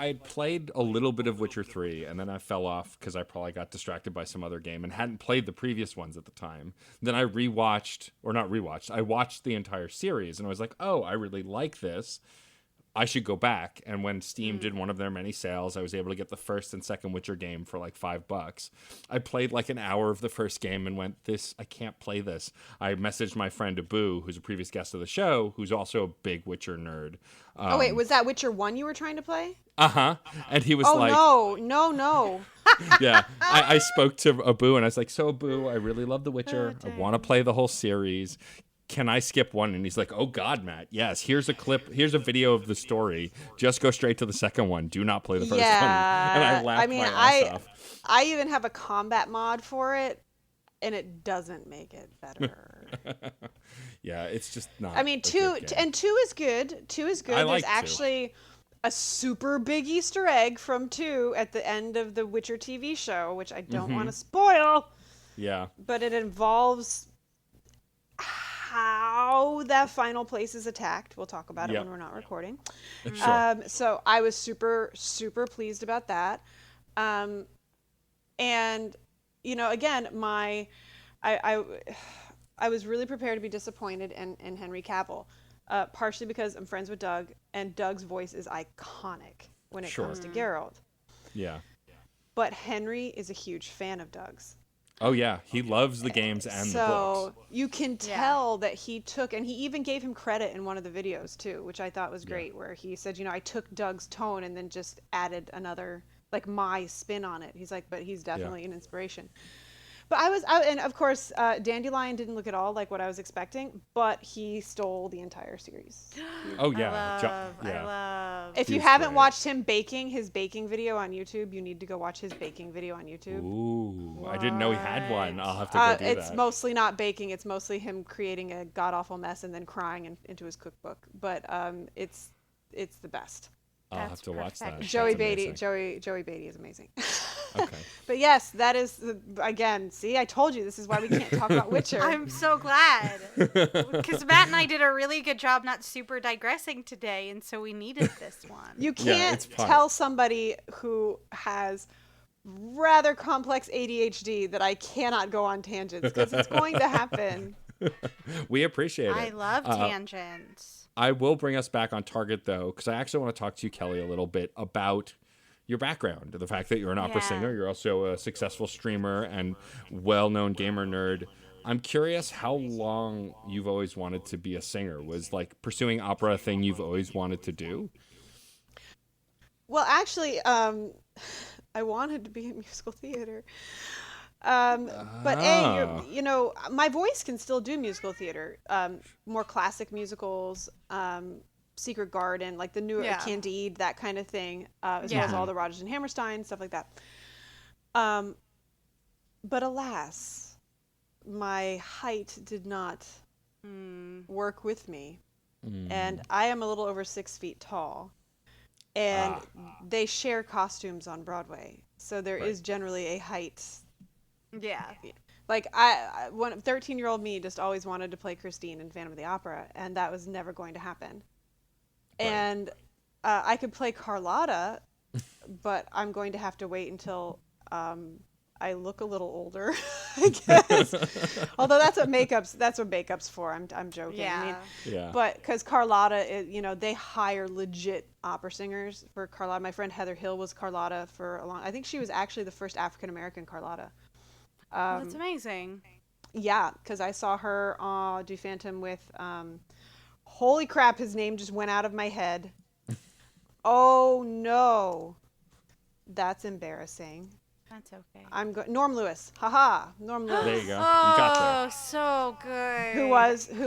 had played a little bit of Witcher 3, and then I fell off because I probably got distracted by some other game and hadn't played the previous ones at the time. Then I I watched the entire series, and I was like, oh, I really like this. I should go back. And when Steam did one of their many sales, I was able to get the first and second Witcher game for like $5. I played like an hour of the first game and went, I can't play this. I messaged my friend Abu, who's a previous guest of the show, who's also a big Witcher nerd. Oh, wait, was that Witcher 1 you were trying to play? Uh-huh. And he was like... Oh, no. Yeah. I spoke to Abu, and I was like, so Abu, I really love The Witcher. I want to play the whole series. Can I skip one? And he's like, oh God, Matt, yes, here's a clip, here's a video of the story. Just go straight to the second one. Do not play the first one. And I laughed my ass off. I even have a combat mod for it, and it doesn't make it better. Yeah, it's just not. I mean, two is good. 2 is good. I like There's actually a super big Easter egg from 2 at the end of the Witcher TV show, which I don't want to spoil. Yeah. But it involves how that final place is attacked. We'll talk about it when we're not recording. Sure. So I was super, super pleased about that. And, again, I was really prepared to be disappointed in Henry Cavill, partially because I'm friends with Doug, and Doug's voice is iconic when it comes to Geralt. Yeah. But Henry is a huge fan of Doug's. Oh, yeah. He loves the games and the books. So you can tell that he took, and he even gave him credit in one of the videos too, which I thought was great, where he said, I took Doug's tone and then just added another, like, my spin on it. He's like, but he's definitely an inspiration. But and of course, Dandelion didn't look at all like what I was expecting, but he stole the entire series. Oh, yeah. I love. If you haven't watched him baking his baking video on YouTube, you need to go watch his baking video on YouTube. Ooh, I didn't know he had one. I'll have to go do that. It's mostly not baking. It's mostly him creating a god-awful mess and then crying into his cookbook. But it's the best. I'll have to watch that. Joey Beatty is amazing. Okay. But yes, that is, again, see, I told you this is why we can't talk about Witcher. I'm so glad. Because Matt and I did a really good job not super digressing today, and so we needed this one. You can't tell somebody who has rather complex ADHD that I cannot go on tangents, because it's going to happen. We appreciate it. I love tangents. I will bring us back on target, though, because I actually want to talk to you, Kelli, a little bit about your background, the fact that you're an opera singer. You're also a successful streamer and well-known gamer nerd. I'm curious how long you've always wanted to be a singer. Was, like, pursuing opera a thing you've always wanted to do? Well, actually, I wanted to be in musical theater. But my voice can still do musical theater, more classic musicals, Secret Garden, like the new Candide, that kind of thing, as well as all the Rodgers and Hammerstein, stuff like that. But alas, my height did not work with me. And I am a little over 6 feet tall. And they share costumes on Broadway. So there is generally a height. Yeah. Like, I 13-year-old me just always wanted to play Christine in Phantom of the Opera, and that was never going to happen. Right. And I could play Carlotta, but I'm going to have to wait until I look a little older, I guess. Although that's what makeup's for. I'm joking. Yeah. I mean, but because Carlotta, they hire legit opera singers for Carlotta. My friend Heather Hill was Carlotta for a long. I think she was actually the first African American Carlotta. That's amazing. Yeah, because I saw her do Phantom with. Holy crap! His name just went out of my head. Oh no, that's embarrassing. That's okay. Norm Lewis. Haha, Norm Lewis. There you go. Oh, you got there. So good. Who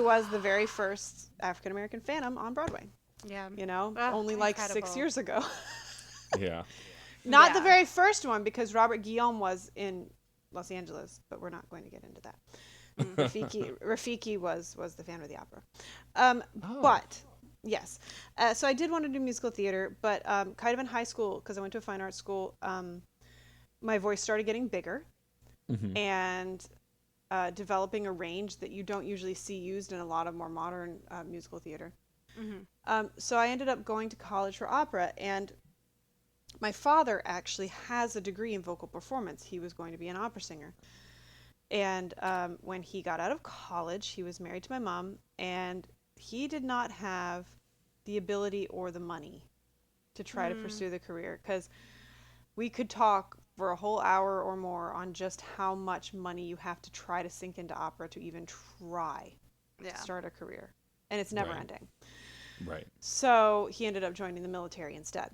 was the very first African American Phantom on Broadway? Yeah. Only like 6 years ago. Yeah. Not the very first one, because Robert Guillaume was in Los Angeles, but we're not going to get into that. Rafiki was the Phantom of the Opera. But yes, so I did want to do musical theater, but kind of in high school, because I went to a fine arts school. My voice started getting bigger and developing a range that you don't usually see used in a lot of more modern musical theater. So I ended up going to college for opera, and my father actually has a degree in vocal performance. He was going to be an opera singer. And when he got out of college, he was married to my mom, and he did not have the ability or the money to try to pursue the career, because we could talk for a whole hour or more on just how much money you have to try to sink into opera to even try to start a career. And it's never ending. Right. So he ended up joining the military instead.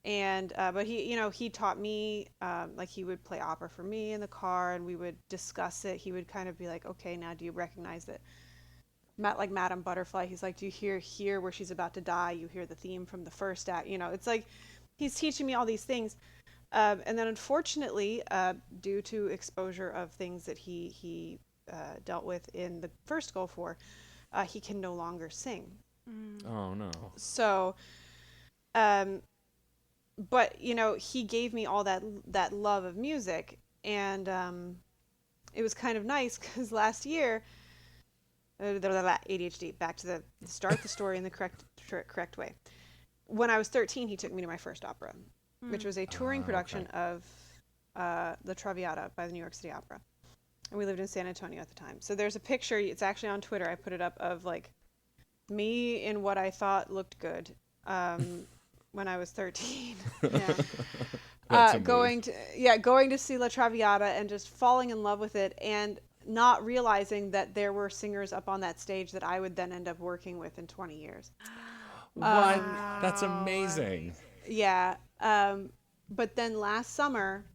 And but he taught me, like, he would play opera for me in the car, and we would discuss it. He would kind of be like, okay, now do you recognize that like Madame Butterfly, he's like, do you hear where she's about to die? You hear the theme from the first act. It's like he's teaching me all these things. And then unfortunately, due to exposure of things that he dealt with in the first Gulf War, he can no longer sing. Oh, no. So But he gave me all that love of music, and it was kind of nice because last year, ADHD. Back to start the story in the correct way. When I was 13, he took me to my first opera, which was a touring production of La Traviata by the New York City Opera, and we lived in San Antonio at the time. So there's a picture. It's actually on Twitter. I put it up of like me in what I thought looked good. When I was 13. Going to see La Traviata and just falling in love with it, and not realizing that there were singers up on that stage that I would then end up working with in 20 years. What? That's amazing. Yeah. But then last summer,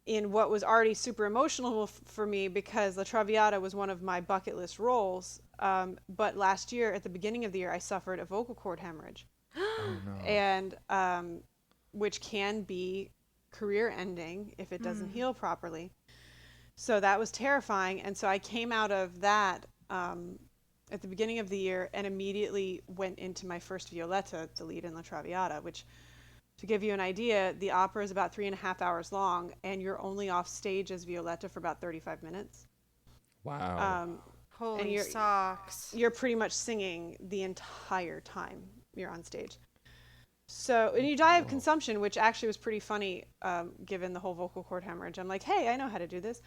in what was already super emotional for me because La Traviata was one of my bucket list roles, but last year, at the beginning of the year, I suffered a vocal cord hemorrhage. Oh, no. And which can be career ending if it doesn't heal properly. So that was terrifying. And so I came out of that at the beginning of the year and immediately went into my first Violetta, the lead in La Traviata, which, to give you an idea, the opera is about 3.5 hours long, and you're only off stage as Violetta for about 35 minutes. Wow. Holy socks. You're pretty much singing the entire time you're on stage. So, and you die of consumption, which actually was pretty funny, given the whole vocal cord hemorrhage. I'm like, hey, I know how to do this.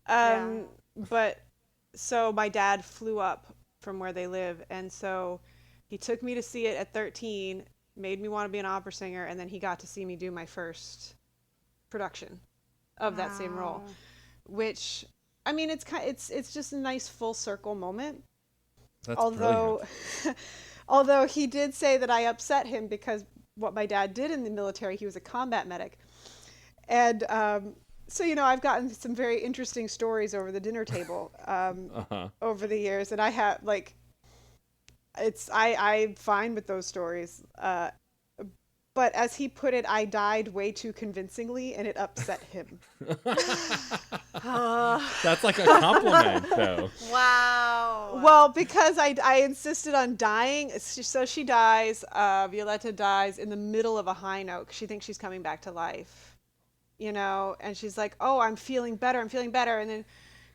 But so my dad flew up from where they live, and so he took me to see it at 13, made me want to be an opera singer, and then he got to see me do my first production of that same role, which, I mean, it's just a nice full circle moment. That's brilliant. Although he did say that I upset him because what my dad did in the military, he was a combat medic. And so, I've gotten some very interesting stories over the dinner table over the years. And I have, I'm fine with those stories. But as he put it, I died way too convincingly, and it upset him. That's like a compliment, though. Wow. Well, because I insisted on dying, so she dies. Violetta dies in the middle of a high note. She thinks she's coming back to life, and she's like, "Oh, I'm feeling better. And then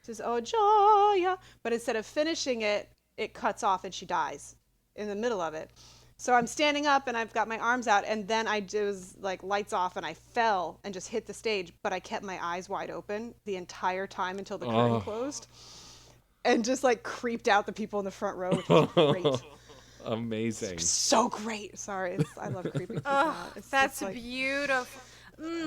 says, "Oh, Gioia," but instead of finishing it, it cuts off and she dies in the middle of it. So I'm standing up and I've got my arms out, and then I was like lights off and I fell and just hit the stage, but I kept my eyes wide open the entire time until the curtain closed, and just like creeped out the people in the front row, which was great. Amazing. So great. Sorry, I love creeping people out. That's beautiful.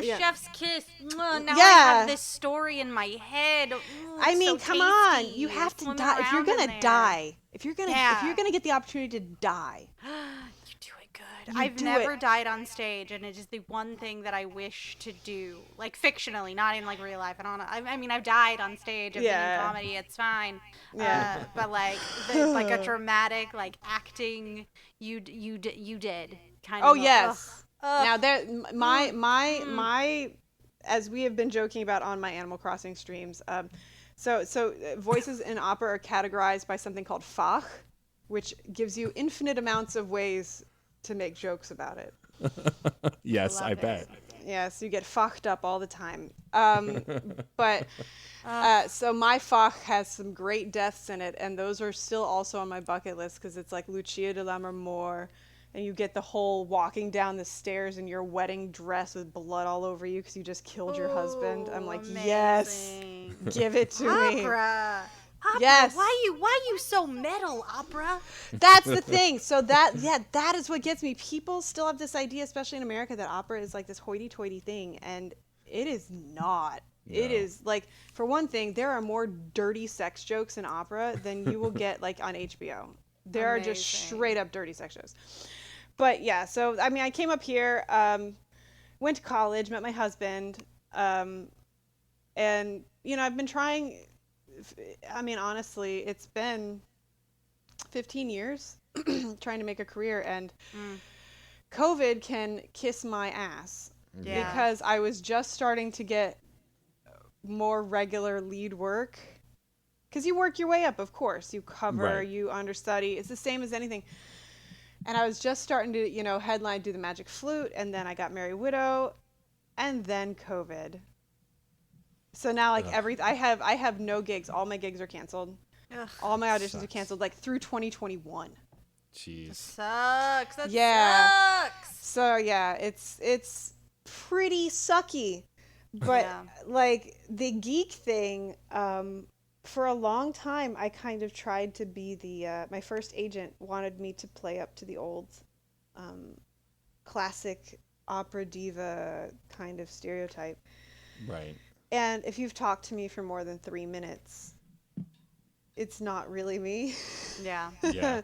Chef's kiss. Now I have this story in my head. I mean, so come on. tasty. You have to die. If you're gonna die, if you're gonna get the opportunity to die, you do it good. I've never died on stage, and it is the one thing that I wish to do, like fictionally, not in like real life. I mean, I've died on stage. I've been in comedy. It's fine. But like a dramatic, like acting, you did kind of. Oh yes. Now there, my, as we have been joking about on my Animal Crossing streams, so voices in opera are categorized by something called Fach, which gives you infinite amounts of ways to make jokes about it. Yes, I bet. Yes, you get fucked up all the time. But so my Fach has some great deaths in it, and those are still also on my bucket list because it's like Lucia de Lammermoor. And you get the whole walking down the stairs in your wedding dress with blood all over you because you just killed your husband. I'm like, amazing. Yes, give it to me. Opera, yes. Why you so metal, opera? That's the thing. So that is what gets me. People still have this idea, especially in America, that opera is like this hoity-toity thing, and it is not. No. It is like, for one thing, there are more dirty sex jokes in opera than you will get like on HBO. There are just straight up dirty sex shows. But yeah, so I mean, I came up here, went to college, met my husband, and I've been trying. I mean, honestly, it's been 15 years trying to make a career, and COVID can kiss my ass because I was just starting to get more regular lead work. Because you work your way up, of course. You cover, you understudy. It's the same as anything. And I was just starting to, headline Do the Magic Flute, and then I got Merry Widow, and then COVID. So now, like, I have no gigs. All my gigs are canceled. Ugh. All my auditions are canceled, like, through 2021. Jeez. Sucks. That sucks. So yeah, it's pretty sucky. But like the Geek thing, for a long time I kind of tried to be the my first agent wanted me to play up to the old classic opera diva kind of stereotype. Right. And if you've talked to me for more than 3 minutes, it's not really me. Yeah. Yeah.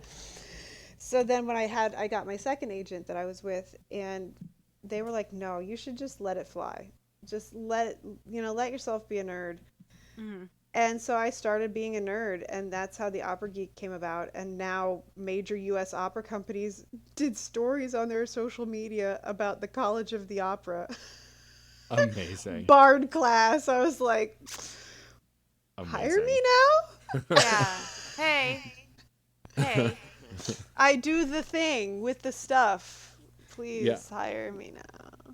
So then when I got my second agent that I was with, and they were like, no, you should just let it fly. Just let yourself be a nerd. Mm-hmm. And so I started being a nerd, and that's how the Opera Geek came about. And now major U.S. opera companies did stories on their social media about the College of the Opera. Amazing. Bard class. I was like, hire me now? Yeah. Hey. I do the thing with the stuff. Please hire me now.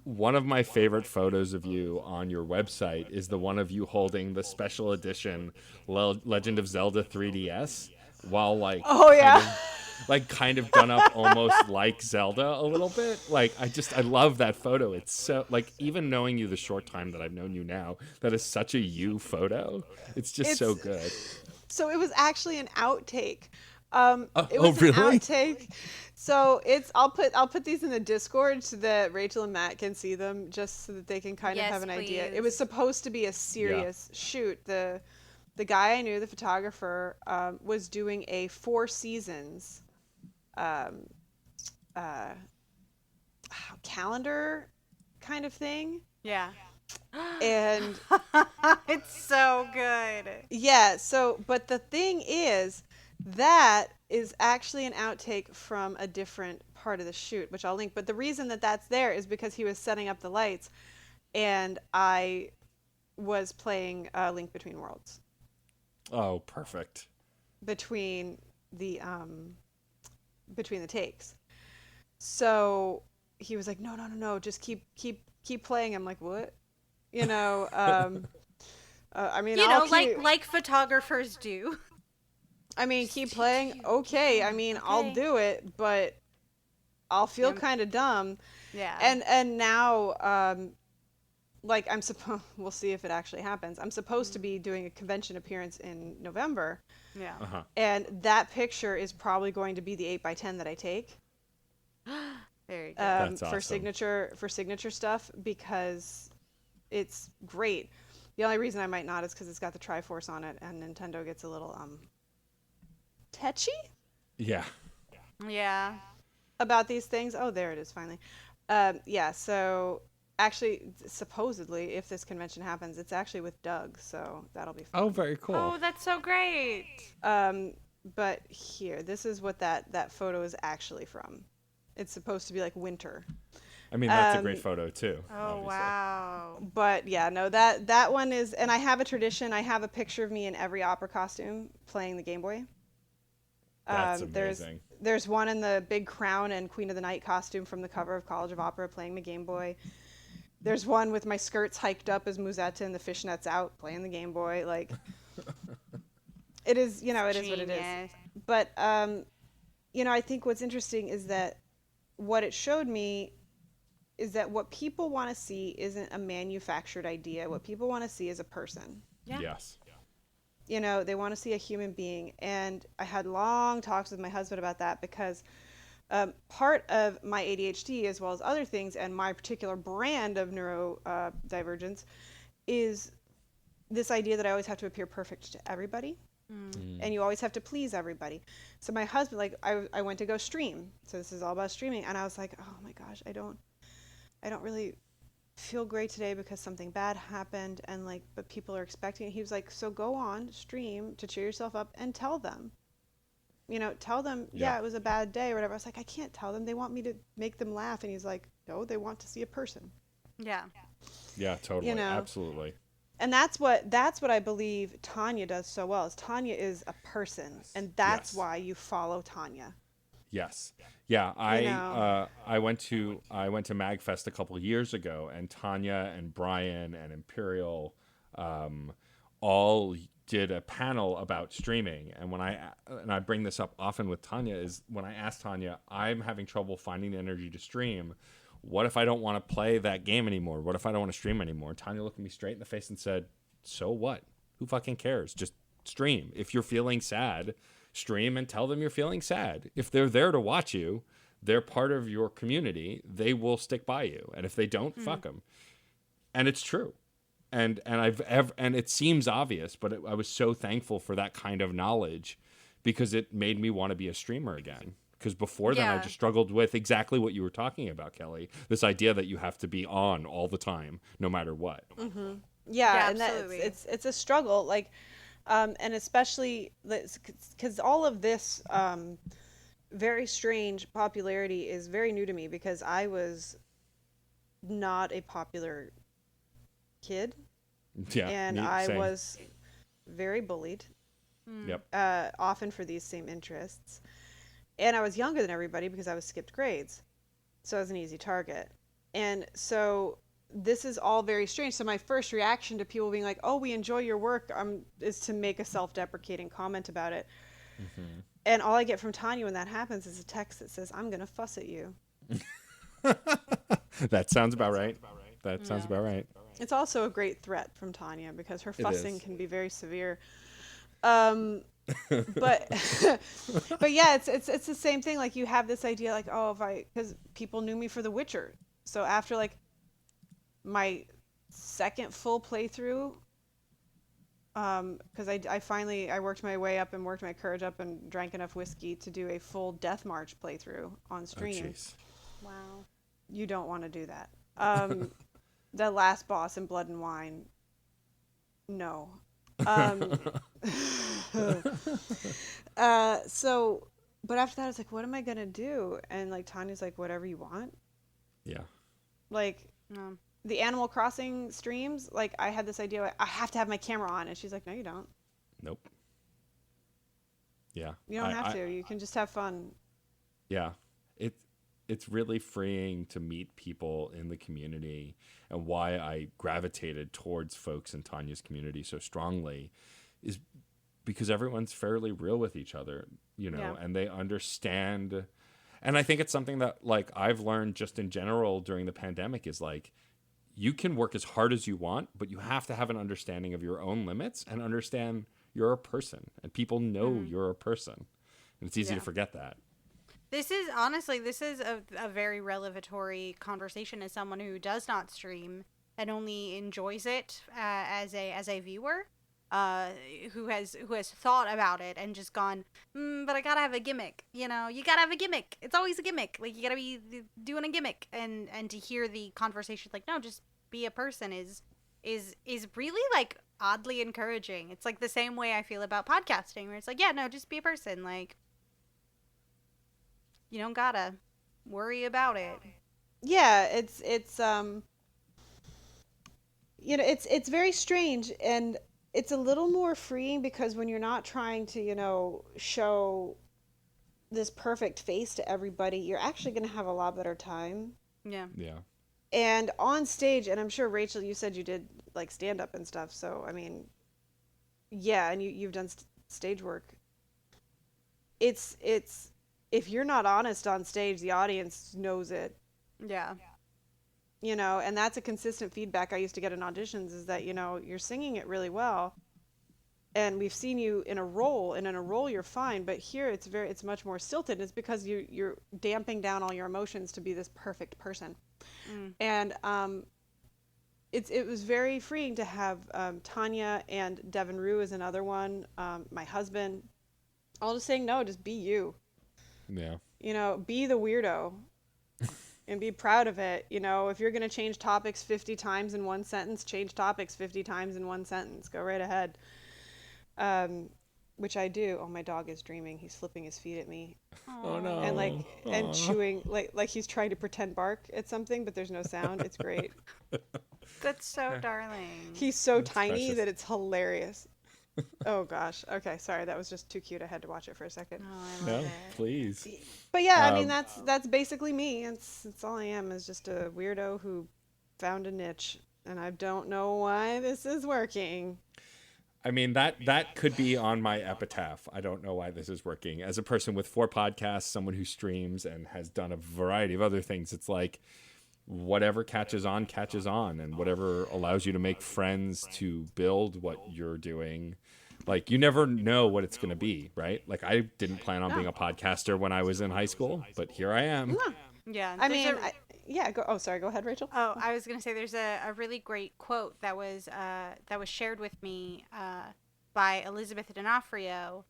One of my favorite photos of you on your website is the one of you holding the special edition Legend of Zelda 3DS while kind of done up almost like Zelda a little bit. Like I love that photo. It's so like, even knowing you the short time that I've known you now, that is such a you photo. It's just so good. So it was actually an outtake. Really? An outtake. So I'll put these in the Discord so that Rachel and Matt can see them, just so that they can kind of have an idea. It was supposed to be a serious shoot. The guy I knew, the photographer, was doing a 4 seasons calendar kind of thing. Yeah. And it's so good. Yeah, but the thing is, that is actually an outtake from a different part of the shoot, which I'll link. But the reason that that's there is because he was setting up the lights, and I was playing Link Between Worlds. Oh, perfect. Between the takes. So he was like, no, just keep playing. I'm like, what? I mean, like photographers do. I mean, keep playing. Okay. I mean, I'll do it, but I'll feel kind of dumb. Yeah. And now, we'll see if it actually happens. I'm supposed to be doing a convention appearance in November. Yeah. Uh-huh. And that picture is probably going to be the 8x10 that I take. Very good. That's for awesome. signature stuff, because it's great. The only reason I might not is because it's got the Triforce on it, and Nintendo gets a little tetchy Yeah. Yeah. about these things. Oh, there it is finally. So actually, supposedly, if this convention happens, it's actually with Doug, so that'll be fun. Oh, very cool. Oh, that's so great. But here, this is what that photo is actually from. It's supposed to be like winter. I mean, that's a great photo too. Oh, obviously. wow. But yeah, no, that one is, and I have a tradition. I have a picture of me in every opera costume playing the Game Boy. That's amazing. There's one in the big crown and Queen of the Night costume from the cover of College of Opera playing the Game Boy. There's one with my skirts hiked up as Musetta and the fishnets out playing the Game Boy. Like, it is, it is what it is. But, I think what's interesting is that what it showed me is that what people want to see isn't a manufactured idea. What people want to see is a person. Yeah. Yes. They want to see a human being. And I had long talks with my husband about that, because part of my ADHD, as well as other things, and my particular brand of neurodivergence, is this idea that I always have to appear perfect to everybody. And you always have to please everybody. So my husband, I went to go stream. So this is all about streaming. And I was like, oh my gosh, I don't really feel great today because something bad happened, and but people are expecting it. He was like, so go on stream to cheer yourself up and tell them, tell them, yeah, it was a bad day or whatever. I was like, I can't tell them. They want me to make them laugh. And he's like, no, they want to see a person. Yeah. Yeah, totally. Absolutely. And that's what I believe Tanya does so well. Is Tanya is a person, and that's why you follow Tanya. Yes. Yeah, You know? I went to MagFest a couple years ago, and Tanya and Brian and Imperial all did a panel about streaming. And I bring this up often with Tanya, is when I asked Tanya, I'm having trouble finding the energy to stream. What if I don't want to play that game anymore? What if I don't want to stream anymore? Tanya looked me straight in the face and said, "So what? Who fucking cares? Just stream. If you're feeling sad, stream and tell them you're feeling sad. If they're there to watch you, they're part of your community. They will stick by you. And if they don't, fuck them." And it's true. And it seems obvious, but I was so thankful for that kind of knowledge, because it made me want to be a streamer again. Because before then, I just struggled with exactly what you were talking about, Kelly. This idea that you have to be on all the time, no matter what. Yeah, and absolutely. it's a struggle, like, and especially because all of this very strange popularity is very new to me, because I was not a popular kid, Yeah, and I was very bullied, Yep. often for these same interests. And I was younger than everybody because I was skipped grades, so I was an easy target. And so this is all very strange. So my first reaction to people being like, "Oh, we enjoy your work," is to make a self-deprecating comment about it. And all I get from Tanya when that happens is a text that says, "I'm gonna fuss at you." That sounds about right. That sounds about right. It's also a great threat from Tanya, because her fussing is. can be very severe. But but yeah, it's the same thing. Like, you have this idea, like, oh, because people knew me for The Witcher. So after like my second full playthrough, because I worked my way up and worked my courage up and drank enough whiskey to do a full Death March playthrough on Oh, stream. jeez. Wow. You don't want to do that. The last boss in Blood and Wine, no. So, but after that, I was like, what am I gonna do? And like Tanya's like, whatever you want. Yeah. Like, No. the Animal Crossing streams, like, I had this idea, like, I have to have my camera on, and she's like, no, you don't. Nope. Yeah. You don't have to. You can just have fun. Yeah. It's really freeing to meet people in the community, and why I gravitated towards folks in Tanya's community so strongly is because everyone's fairly real with each other, Yeah. and they understand. And I think it's something that, like, I've learned just in general during the pandemic is, like, you can work as hard as you want, but you have to have an understanding of your own limits and understand you're a person, and people know you're a person. And it's easy to forget that. This is a very revelatory conversation as someone who does not stream and only enjoys it as a viewer, who has thought about it and just gone, but I gotta have a gimmick. You gotta have a gimmick. It's always a gimmick. Like, you gotta be doing a gimmick, and to hear the conversation, like, no, just be a person is really, like, oddly encouraging. It's like the same way I feel about podcasting, where it's like, yeah, no, just be a person. Like, you don't gotta worry about it. Yeah, it's it's very strange, and it's a little more freeing, because when you're not trying to, show this perfect face to everybody, you're actually going to have a lot better time. Yeah. Yeah. And on stage, and I'm sure, Rachel, you said you did like stand up and stuff, so I mean, yeah, and you've done stage work. It's if you're not honest on stage, the audience knows it. Yeah. And that's a consistent feedback I used to get in auditions, is that, you're singing it really well, and we've seen you in a role, and in a role you're fine, but here it's much more stilted. It's because you're damping down all your emotions to be this perfect person. And it was very freeing to have Tanya and Devin Rue as another one, my husband, all just saying, no, just be you. Yeah. Be the weirdo. And be proud of it. If you're going to change topics 50 times in one sentence, change topics 50 times in one sentence. Go right ahead. Which I do. Oh, my dog is dreaming. He's flipping his feet at me. Oh no. And and chewing, like he's trying to pretend bark at something, but there's no sound. It's great. That's so darling. He's so That's tiny precious. that it's hilarious. Oh gosh. Okay, sorry. That was just too cute. I had to watch it for a second. Oh, I love No, it. please. But yeah, I mean Um, that's basically me. It's all I am is just a weirdo who found a niche, and I don't know why this is working. I mean that could be on my epitaph. I don't know why this is working. As a person with 4 podcasts, someone who streams and has done a variety of other things, it's like whatever catches on, and whatever allows you to make friends to build what you're doing. Like you never know what it's going to be, right? Like I didn't plan on being a podcaster when I was in high school, but here I am. No. Yeah. I mean, yeah. Go. Oh, sorry. Go ahead, Rachel. Oh, I was gonna say there's a really great quote that was shared with me by Elizabeth D'Onofrio.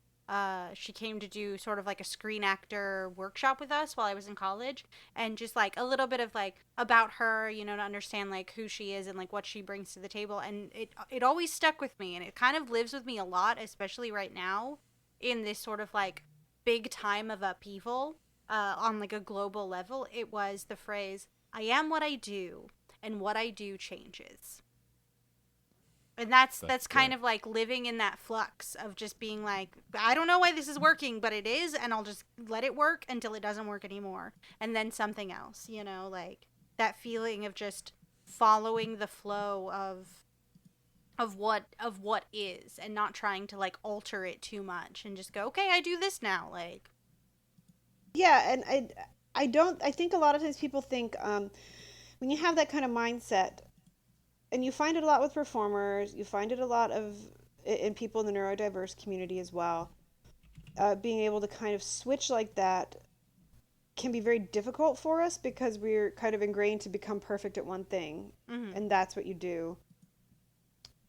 She came to do sort of like a screen actor workshop with us while I was in college, and just like a little bit of like about her, you know, to understand like who she is and like what she brings to the table. And it always stuck with me, and it kind of lives with me a lot, especially right now in this sort of like big time of upheaval on like a global level. It was the phrase, I am what I do, and what I do changes. And that's kind of like living in that flux of just being like, I don't know why this is working, but it is, and I'll just let it work until it doesn't work anymore. And then something else, you know, like that feeling of just following the flow of what is, and not trying to like alter it too much, and just go, okay, I do this now, like. Yeah, and I think a lot of times people think when you have that kind of mindset, and you find it a lot with performers, you find it a lot in people in the neurodiverse community as well. Being able to kind of switch like that can be very difficult for us because we're kind of ingrained to become perfect at one thing, and that's what you do.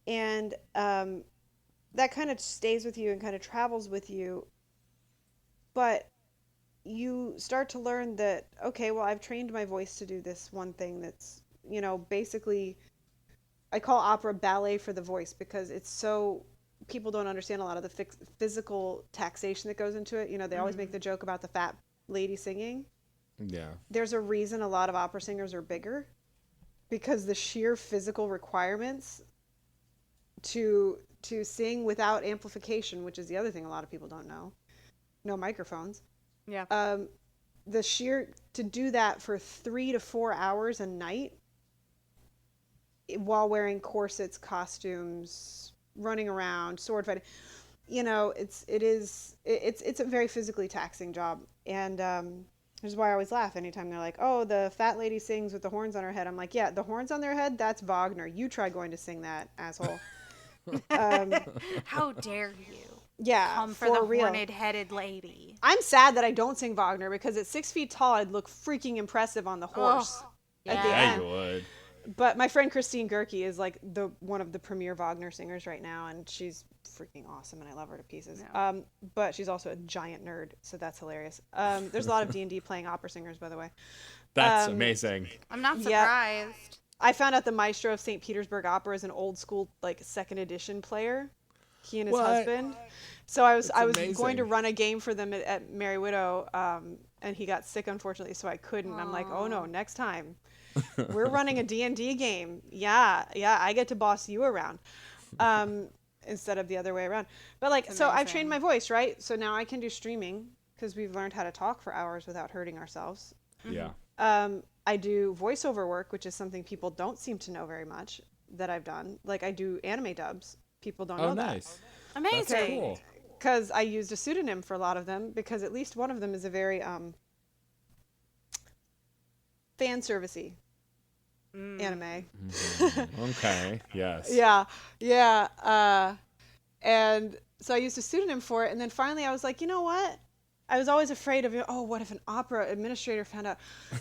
And that kind of stays with you and kind of travels with you. But you start to learn that, okay, well, I've trained my voice to do this one thing that's, you know, basically, I call opera ballet for the voice because it's so, people don't understand a lot of the physical taxation that goes into it. You know, they always make the joke about the fat lady singing. Yeah. There's a reason a lot of opera singers are bigger, because the sheer physical requirements to sing without amplification, which is the other thing a lot of people don't know, no microphones. Yeah. The sheer to do that for 3 to 4 hours a night while wearing corsets, costumes, running around, sword fighting, you know, it's a very physically taxing job. And which is why I always laugh anytime they're like, oh, the fat lady sings with the horns on her head. I'm like, yeah, the horns on their head, that's Wagner. You try going to sing that, asshole. How dare you? Yeah, Come for the real. horned-headed lady. I'm sad that I don't sing Wagner, because at 6 feet tall, I'd look freaking impressive on the horse at the Yeah, end. you would. But my friend Christine Gerke is like one of the premier Wagner singers right now, and she's freaking awesome, and I love her to pieces. Yeah. But she's also a giant nerd, so that's hilarious. There's a lot of D&D playing opera singers, by the way. That's amazing. I'm not Yeah. surprised. I found out the maestro of St. Petersburg Opera is an old school, like, second edition player. He and his What? husband. So I was amazing. going to run a game for them at Merry Widow, and he got sick, unfortunately, so I couldn't. I'm like, oh no, next time. We're running a D&D game. Yeah, I get to boss you around. Instead of the other way around. But like, so I've trained my voice, right? So now I can do streaming because we've learned how to talk for hours without hurting ourselves. Yeah. I do voiceover work, which is something people don't seem to know very much that I've done. Like, I do anime dubs. People don't know Oh, that. nice. Amazing. That's cool. Because I used a pseudonym for a lot of them, because at least one of them is a very fan servicey anime. Okay. Yes. Yeah. And so I used a pseudonym for it, and then finally I was like, you know what? I was always afraid of, oh, what if an opera administrator found out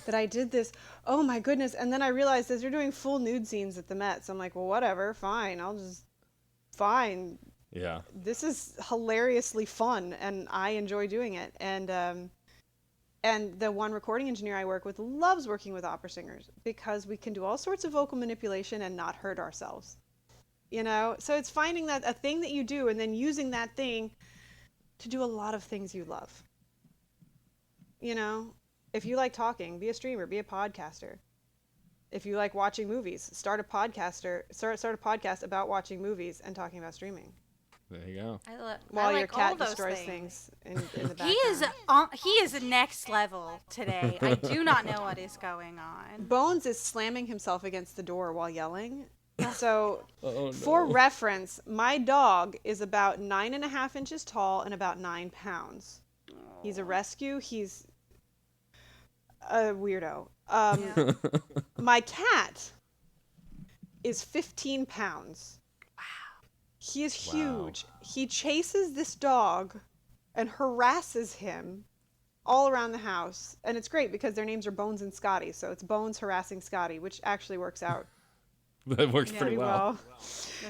that I did this? Oh my goodness. And then I realized that they're doing full nude scenes at the Met. So I'm like, well, whatever, fine. Fine. Yeah. This is hilariously fun, and I enjoy doing it. And the one recording engineer I work with loves working with opera singers, because we can do all sorts of vocal manipulation and not hurt ourselves. You know? So it's finding that a thing that you do and then using that thing to do a lot of things you love. You know? If you like talking, be a streamer, be a podcaster. If you like watching movies, start a podcast about watching movies and talking about streaming. There you go. While your like cat all those destroys things. in the background. He is next level today. I do not know what is going on. Bones is slamming himself against the door while yelling. So, Oh, no. for reference, my dog is about 9.5 inches tall and about 9 pounds. He's a rescue. He's a weirdo. My cat is 15 pounds. He is huge. Wow. He chases this dog and harasses him all around the house. And it's great because their names are Bones and Scotty. So it's Bones harassing Scotty, which actually works out That works pretty well.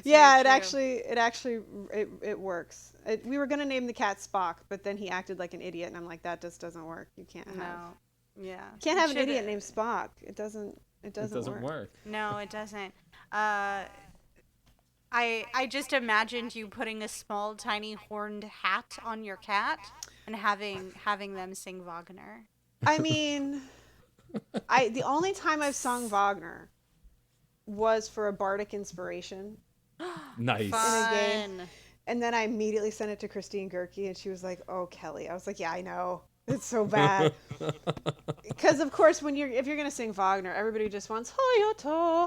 Yeah, it works. We were going to name the cat Spock, but then he acted like an idiot. And I'm like, that just doesn't work. You can't have. No. Yeah. You can't have an idiot named Spock. It doesn't work. No, it doesn't. I just imagined you putting a small, tiny horned hat on your cat and having them sing Wagner. I mean, the only time I've sung Wagner was for a bardic inspiration. Nice. In a game. And then I immediately sent it to Christine Gerke, and she was like, "Oh, Kelly." I was like, "Yeah, I know. It's so bad." Because of course, if you're gonna sing Wagner, everybody just wants Hoyoto,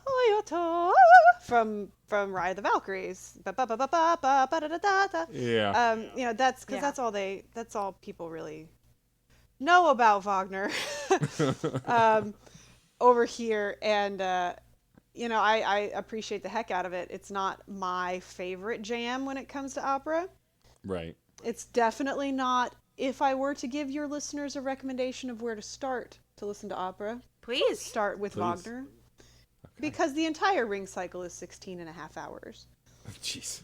Hoyoto from Ride of the Valkyries. Yeah. That's all people really know about Wagner over here, and I appreciate the heck out of it. It's not my favorite jam when it comes to opera. Right. It's definitely not. If I were to give your listeners a recommendation of where to start to listen to opera, please start with Wagner. Okay. Because the entire Ring cycle is 16 and a half hours. Jeez.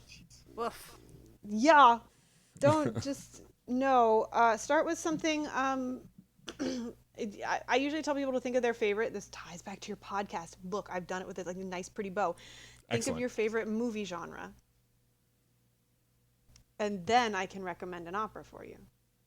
Woof. Yeah. Don't just, no. Start with something, I usually tell people to think of their favorite. This ties back to your podcast. Look, I've done it with like a nice, pretty bow. Think of your favorite movie genre. And then I can recommend an opera for you.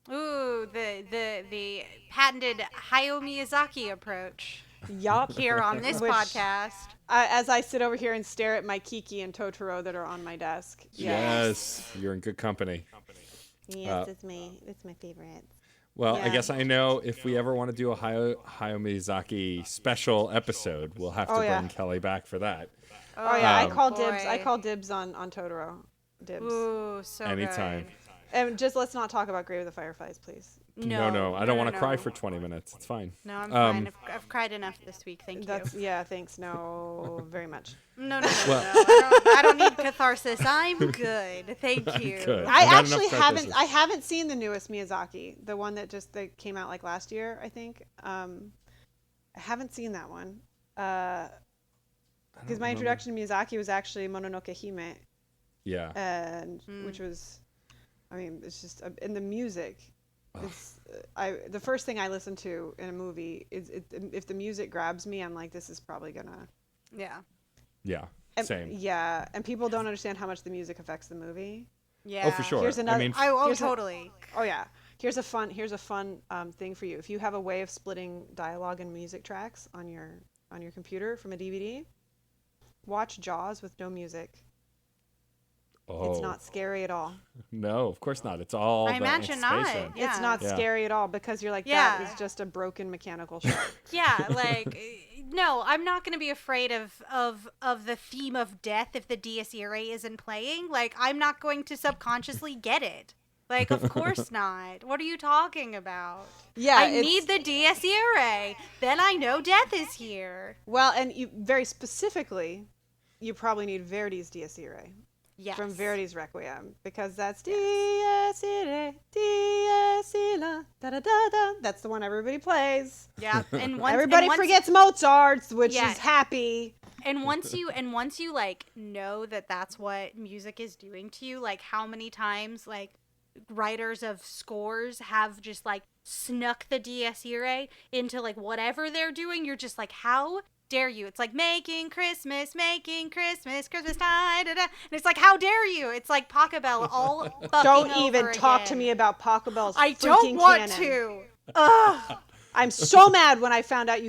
Ooh, the patented Hayao Miyazaki approach. Yup. Here on this podcast. As I sit over here and stare at my Kiki and Totoro that are on my desk. Yes. You're in good company. Yes, it's my favorite. Well, I guess I know if we ever want to do a Hayao Miyazaki special episode, we'll have to bring Kelly back for that. Oh yeah, I call dibs. I call dibs on Totoro. Dibs. Ooh, so anytime. Good. And just let's not talk about Grave of the Fireflies, please. No. I don't want to cry for 20 minutes. It's fine. No, I'm fine. I've cried enough this week. Thank you. Yeah, thanks. No, very much. No. I don't need catharsis. I'm good. Thank you. I actually haven't seen the newest Miyazaki, the one that came out like last year, I think. I haven't seen that one. Because my introduction to Miyazaki was actually Mononoke Hime. Yeah. And which was, it's just in the music. It's the first thing I listen to in a movie is if the music grabs me, I'm like, this is probably gonna. Yeah. Yeah. Same. Yeah, and people don't understand how much the music affects the movie. Yeah. Oh, for sure. Here's another. Totally. Here's a fun thing for you. If you have a way of splitting dialogue and music tracks on your computer from a DVD, watch Jaws with no music. Oh. It's not scary at all. No, of course not. It's all. I imagine not. Yeah. It's not scary at all because you're like, that is just a broken mechanical shark. Yeah, like, no, I'm not going to be afraid of the theme of death if the Dies Irae isn't playing. Like, I'm not going to subconsciously get it. Like, of course not. What are you talking about? Yeah, I need the Dies Irae. Then I know death is here. Well, and you very specifically, you probably need Verdi's Dies Irae. Yes. From Verdi's Requiem, because that's Dies Irae, Dies Irae, da da da da. That's the one everybody plays. Yeah, and everybody forgets Mozart's, which is happy. And once you like know that that's what music is doing to you, like how many times like writers of scores have just like snuck the Dies Irae into like whatever they're doing, you're just like, how dare you? It's like making Christmas time, da, da. And it's like, how dare you? It's like Pachelbel all fucking Don't over even talk again. to me about Pachelbel's I freaking don't want canon. to. Ugh. I'm so mad when I found out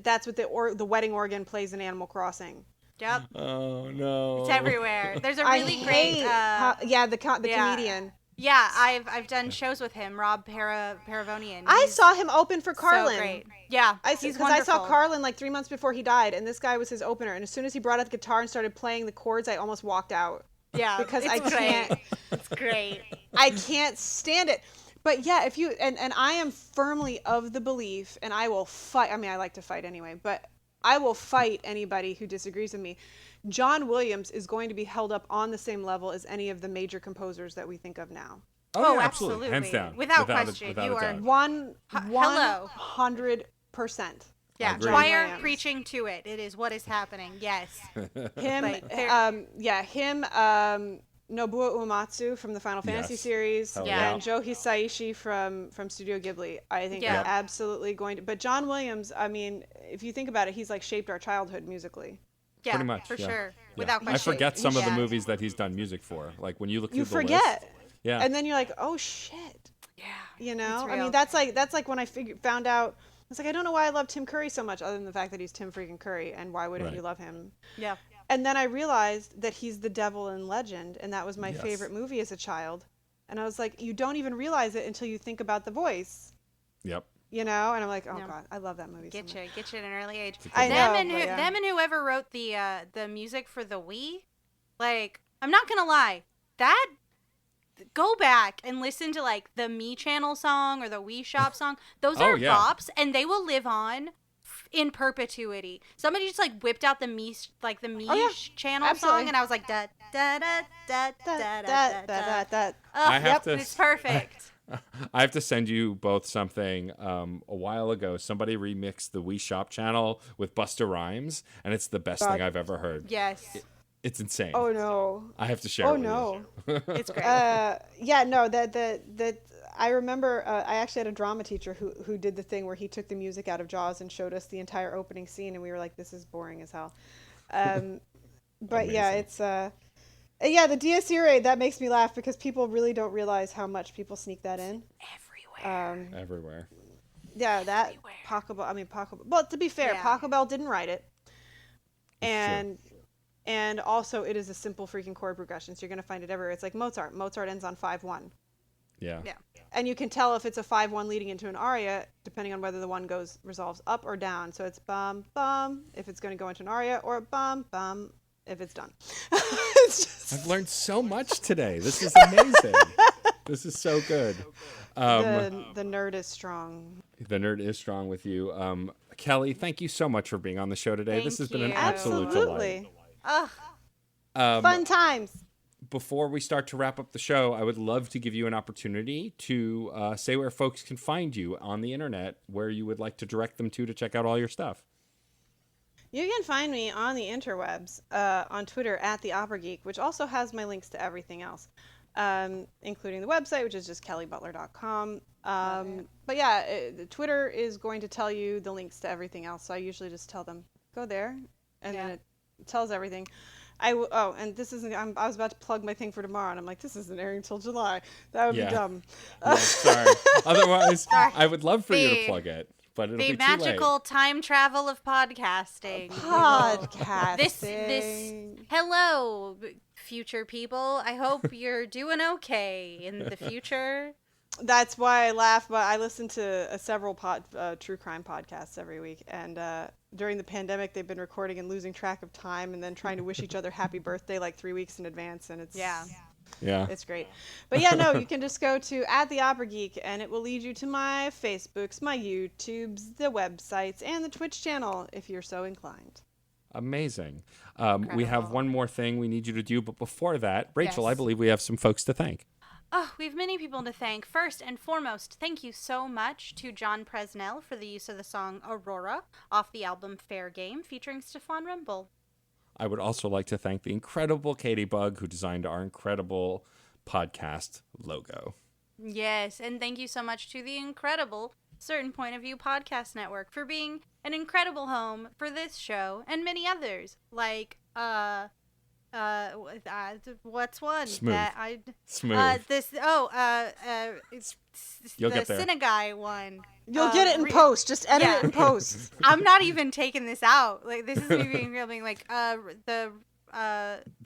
that's what the wedding organ plays in Animal Crossing. Yep. Oh no. It's everywhere. There's a really great. The comedian. Yeah, I've done shows with him, Rob Paravonian. I saw him open for Carlin. So great. Yeah, he's wonderful. I saw Carlin like 3 months before he died, and this guy was his opener. And as soon as he brought out the guitar and started playing the chords, I almost walked out. Yeah, because I great. can't. It's great. I can't stand it. But yeah, if you and I am firmly of the belief, and I will fight. I mean, I like to fight anyway, but I will fight anybody who disagrees with me. John Williams is going to be held up on the same level as any of the major composers that we think of now. Oh, yeah, absolutely. Hands down. Without question. Without you a are doubt. 100%. Yeah, Agreed. choir preaching to it. It is what is happening. Yes. Him, Nobuo Uematsu from the Final Fantasy series, and Joe Hisaishi from Studio Ghibli. I think are absolutely going to. But John Williams, I mean, if you think about it, he's like shaped our childhood musically. Yeah, pretty much, for yeah. sure. Yeah. Without question. I forget some of the movies that he's done music for. Like when you look through the list. You forget. Yeah. And then you're like, oh shit. Yeah. You know? I mean, that's like when I found out. I was like, I don't know why I love Tim Curry so much, other than the fact that he's Tim freaking Curry, and why wouldn't you love him? Yeah. And then I realized that he's the devil in Legend, and that was my favorite movie as a child. And I was like, you don't even realize it until you think about the voice. Yep. You know? And I'm like, oh God, I love that movie. Get you at an early age. Them and whoever wrote the music for the Wii, like, I'm not gonna lie, go back and listen to like the Me Channel song or the Wii Shop song. Those are bops, and they will live on in perpetuity. Somebody just like whipped out the Me Channel song, and I was like, da da da da da da da da. It's perfect. I have to send you both something. A while ago, somebody remixed the Wii Shop channel with Busta Rhymes, and it's the best thing I've ever heard. Yes. It's insane. Oh no! I have to share. it with you. It's great. That I remember. I actually had a drama teacher who did the thing where he took the music out of Jaws and showed us the entire opening scene, and we were like, "This is boring as hell." But yeah, it's the Dies Irae, that makes me laugh because people really don't realize how much people sneak that in. Everywhere. Yeah, that Pachelbel. I mean, Pachelbel. Well, to be fair, Pachelbel didn't write it, and also it is a simple freaking chord progression, so you're gonna find it everywhere. It's like Mozart. Mozart ends on 5-1. Yeah. And you can tell if it's a 5-1 leading into an aria, depending on whether the one resolves up or down. So it's bum bum if it's going to go into an aria, or bum bum if it's done. I've learned so much today. This is amazing. This is so good. The nerd is strong. The nerd is strong with you. Kelli, thank you so much for being on the show today. This has been an absolute delight. Fun times. Before we start to wrap up the show, I would love to give you an opportunity to say where folks can find you on the internet, where you would like to direct them to check out all your stuff. You can find me on the interwebs, on Twitter at the Opera Geek, which also has my links to everything else, including the website, which is just kellybutler.com. But yeah, Twitter is going to tell you the links to everything else. So I usually just tell them, go there, and then it tells everything. And this isn't. I was about to plug my thing for tomorrow, and I'm like, this isn't airing till July. That would be dumb. Yeah, sorry. Otherwise, I would love for you to plug it, but it'll be too late. The magical time travel of podcasting. Hello, future people. I hope you're doing okay in the future. That's why I laugh, but I listen to several true crime podcasts every week, and during the pandemic, they've been recording and losing track of time, and then trying to wish each other happy birthday like 3 weeks in advance, and it's it's great. But yeah, no, you can just go to @theoperageek, and it will lead you to my Facebooks, my YouTubes, the websites, and the Twitch channel if you're so inclined. Amazing. We have one more thing we need you to do, but before that, Rachel, I believe we have some folks to thank. Oh, we have many people to thank. First and foremost, thank you so much to John Presnell for the use of the song Aurora off the album Fair Game featuring Stefan Rembel. I would also like to thank the incredible Katie Bug, who designed our incredible podcast logo. Yes, and thank you so much to the incredible Certain Point of View Podcast Network for being an incredible home for this show and many others, like, what's one Smooth. that I Smooth. You'll the get there. Cineguy one. You'll get it in post. Just edit it in post. I'm not even taking this out. Like, this is me being real, being like, the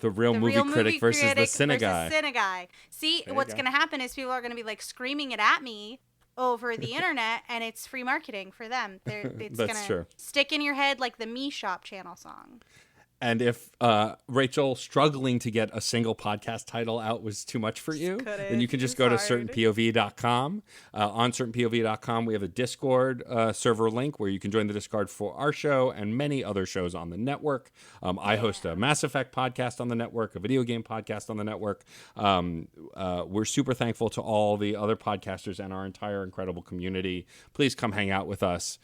real movie critic versus the cine guy. See, what's going to happen is people are going to be like screaming it at me over the internet, and it's free marketing for them. It's going to stick in your head like the Me Shop channel song. And if Rachel struggling to get a single podcast title out was too much for you, then you can just go to certainpov.com. On certainpov.com, we have a Discord server link where you can join the Discord for our show and many other shows on the network. I host a Mass Effect podcast on the network, a video game podcast on the network. We're super thankful to all the other podcasters and our entire incredible community. Please come hang out with us.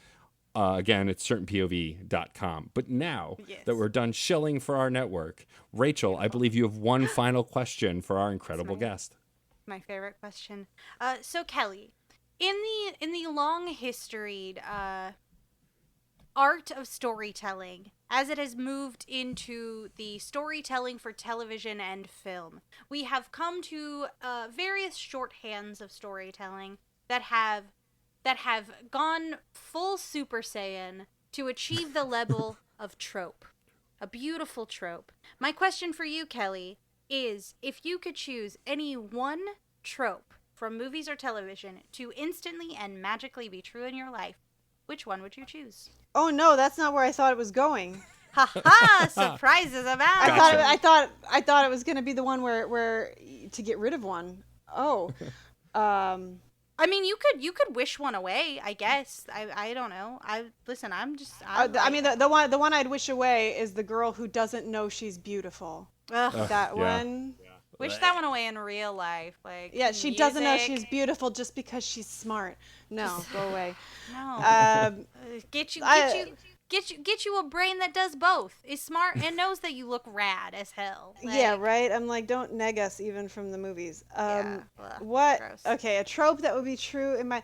Again, it's certainpov.com. But now that we're done shilling for our network, Rachel, I believe you have one final question for our incredible guest. My favorite question. So Kelli, in the long historied art of storytelling, as it has moved into the storytelling for television and film, we have come to various shorthands of storytelling that have gone full Super Saiyan to achieve the level of trope. A beautiful trope. My question for you, Kelli, is if you could choose any one trope from movies or television to instantly and magically be true in your life, which one would you choose? Oh no, that's not where I thought it was going. Ha ha! Surprises about. I thought it was going to be the one where to get rid of one. Oh. I mean, you could wish one away, I guess. I don't know. The one I'd wish away is the girl who doesn't know she's beautiful. That one. Yeah. Wish that one away in real life. Like, yeah, she doesn't know she's beautiful just because she's smart. No, go away. No. Get you a brain that does both. Is smart and knows that you look rad as hell. Like, yeah, right? I'm like, don't neg us even from the movies. What? Gross. Okay, a trope that would be true in my...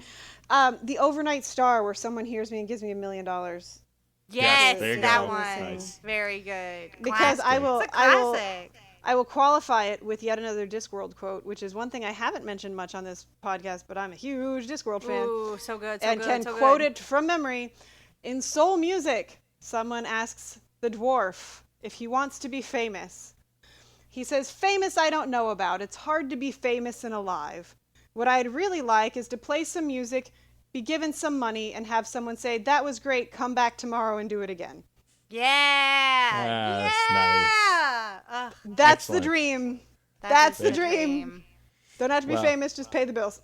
the overnight star where someone hears me and gives me $1 million. Yes, that one. Nice. Very good. Because classic. I will qualify it with yet another Discworld quote, which is one thing I haven't mentioned much on this podcast, but I'm a huge Discworld fan. Ooh, so good, and can quote it from memory. In Soul Music, someone asks the dwarf if he wants to be famous. He says, famous I don't know about. It's hard to be famous and alive. What I'd really like is to play some music, be given some money, and have someone say, that was great, come back tomorrow and do it again. Yeah. Nice. That's the dream. That's the dream. Don't have to be famous, just pay the bills.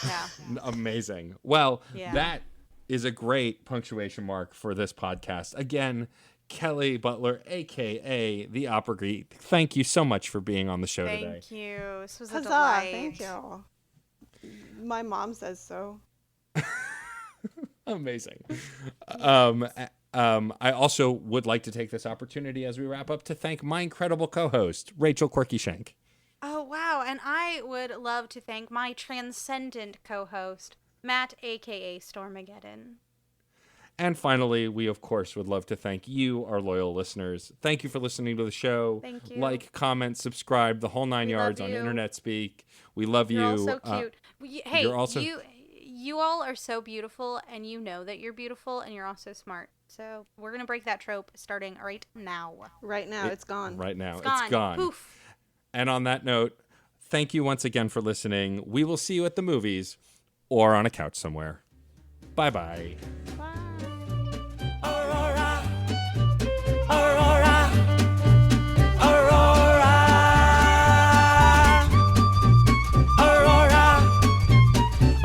Yeah. Amazing. Well, that is a great punctuation mark for this podcast. Again, Kelli Butler, a.k.a. the Opera Geek, thank you so much for being on the show today. Thank you. This was a delight. Thank you. My mom says so. Amazing. I also would like to take this opportunity as we wrap up to thank my incredible co-host, Rachel Quirky Shank. Oh, wow. And I would love to thank my transcendent co-host, Matt, a.k.a. Stormageddon. And finally, we, of course, would love to thank you, our loyal listeners. Thank you for listening to the show. Thank you. Like, comment, subscribe, the whole 9 yards on Internet Speak. We love you. You're all so cute. You all are so beautiful, and you know that you're beautiful, and you're also smart. So we're going to break that trope starting right now. Right now. It's gone. Right now. It's gone. Poof. And on that note, thank you once again for listening. We will see you at the movies or on a couch somewhere. Bye-bye. Bye. Aurora, Aurora, Aurora, Aurora,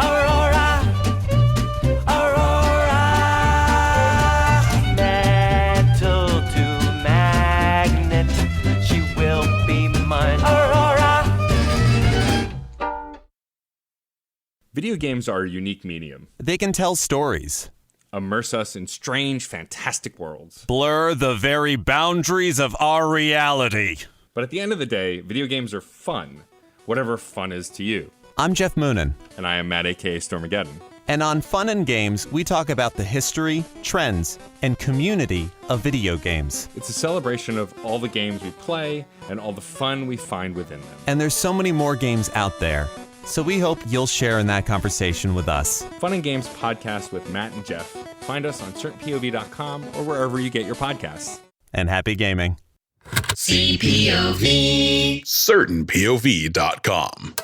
Aurora, Aurora, metal to magnet, she will be mine. Aurora. Video games are a unique medium. They can tell stories, Immerse us in strange, fantastic worlds. blur the very boundaries of our reality. But at the end of the day, video games are fun. Whatever fun is to you. I'm Jeff Moonen, And I am Matt, a.k.a. Stormageddon. and on Fun and Games, we talk about the history, trends, and community of video games. It's a celebration of all the games we play and all the fun we find within them. And there's so many more games out there. So we hope you'll share in that conversation with us. Fun and Games podcast with Matt and Jeff. Find us on certainpov.com or wherever you get your podcasts. And happy gaming. CPOV. CertainPOV.com.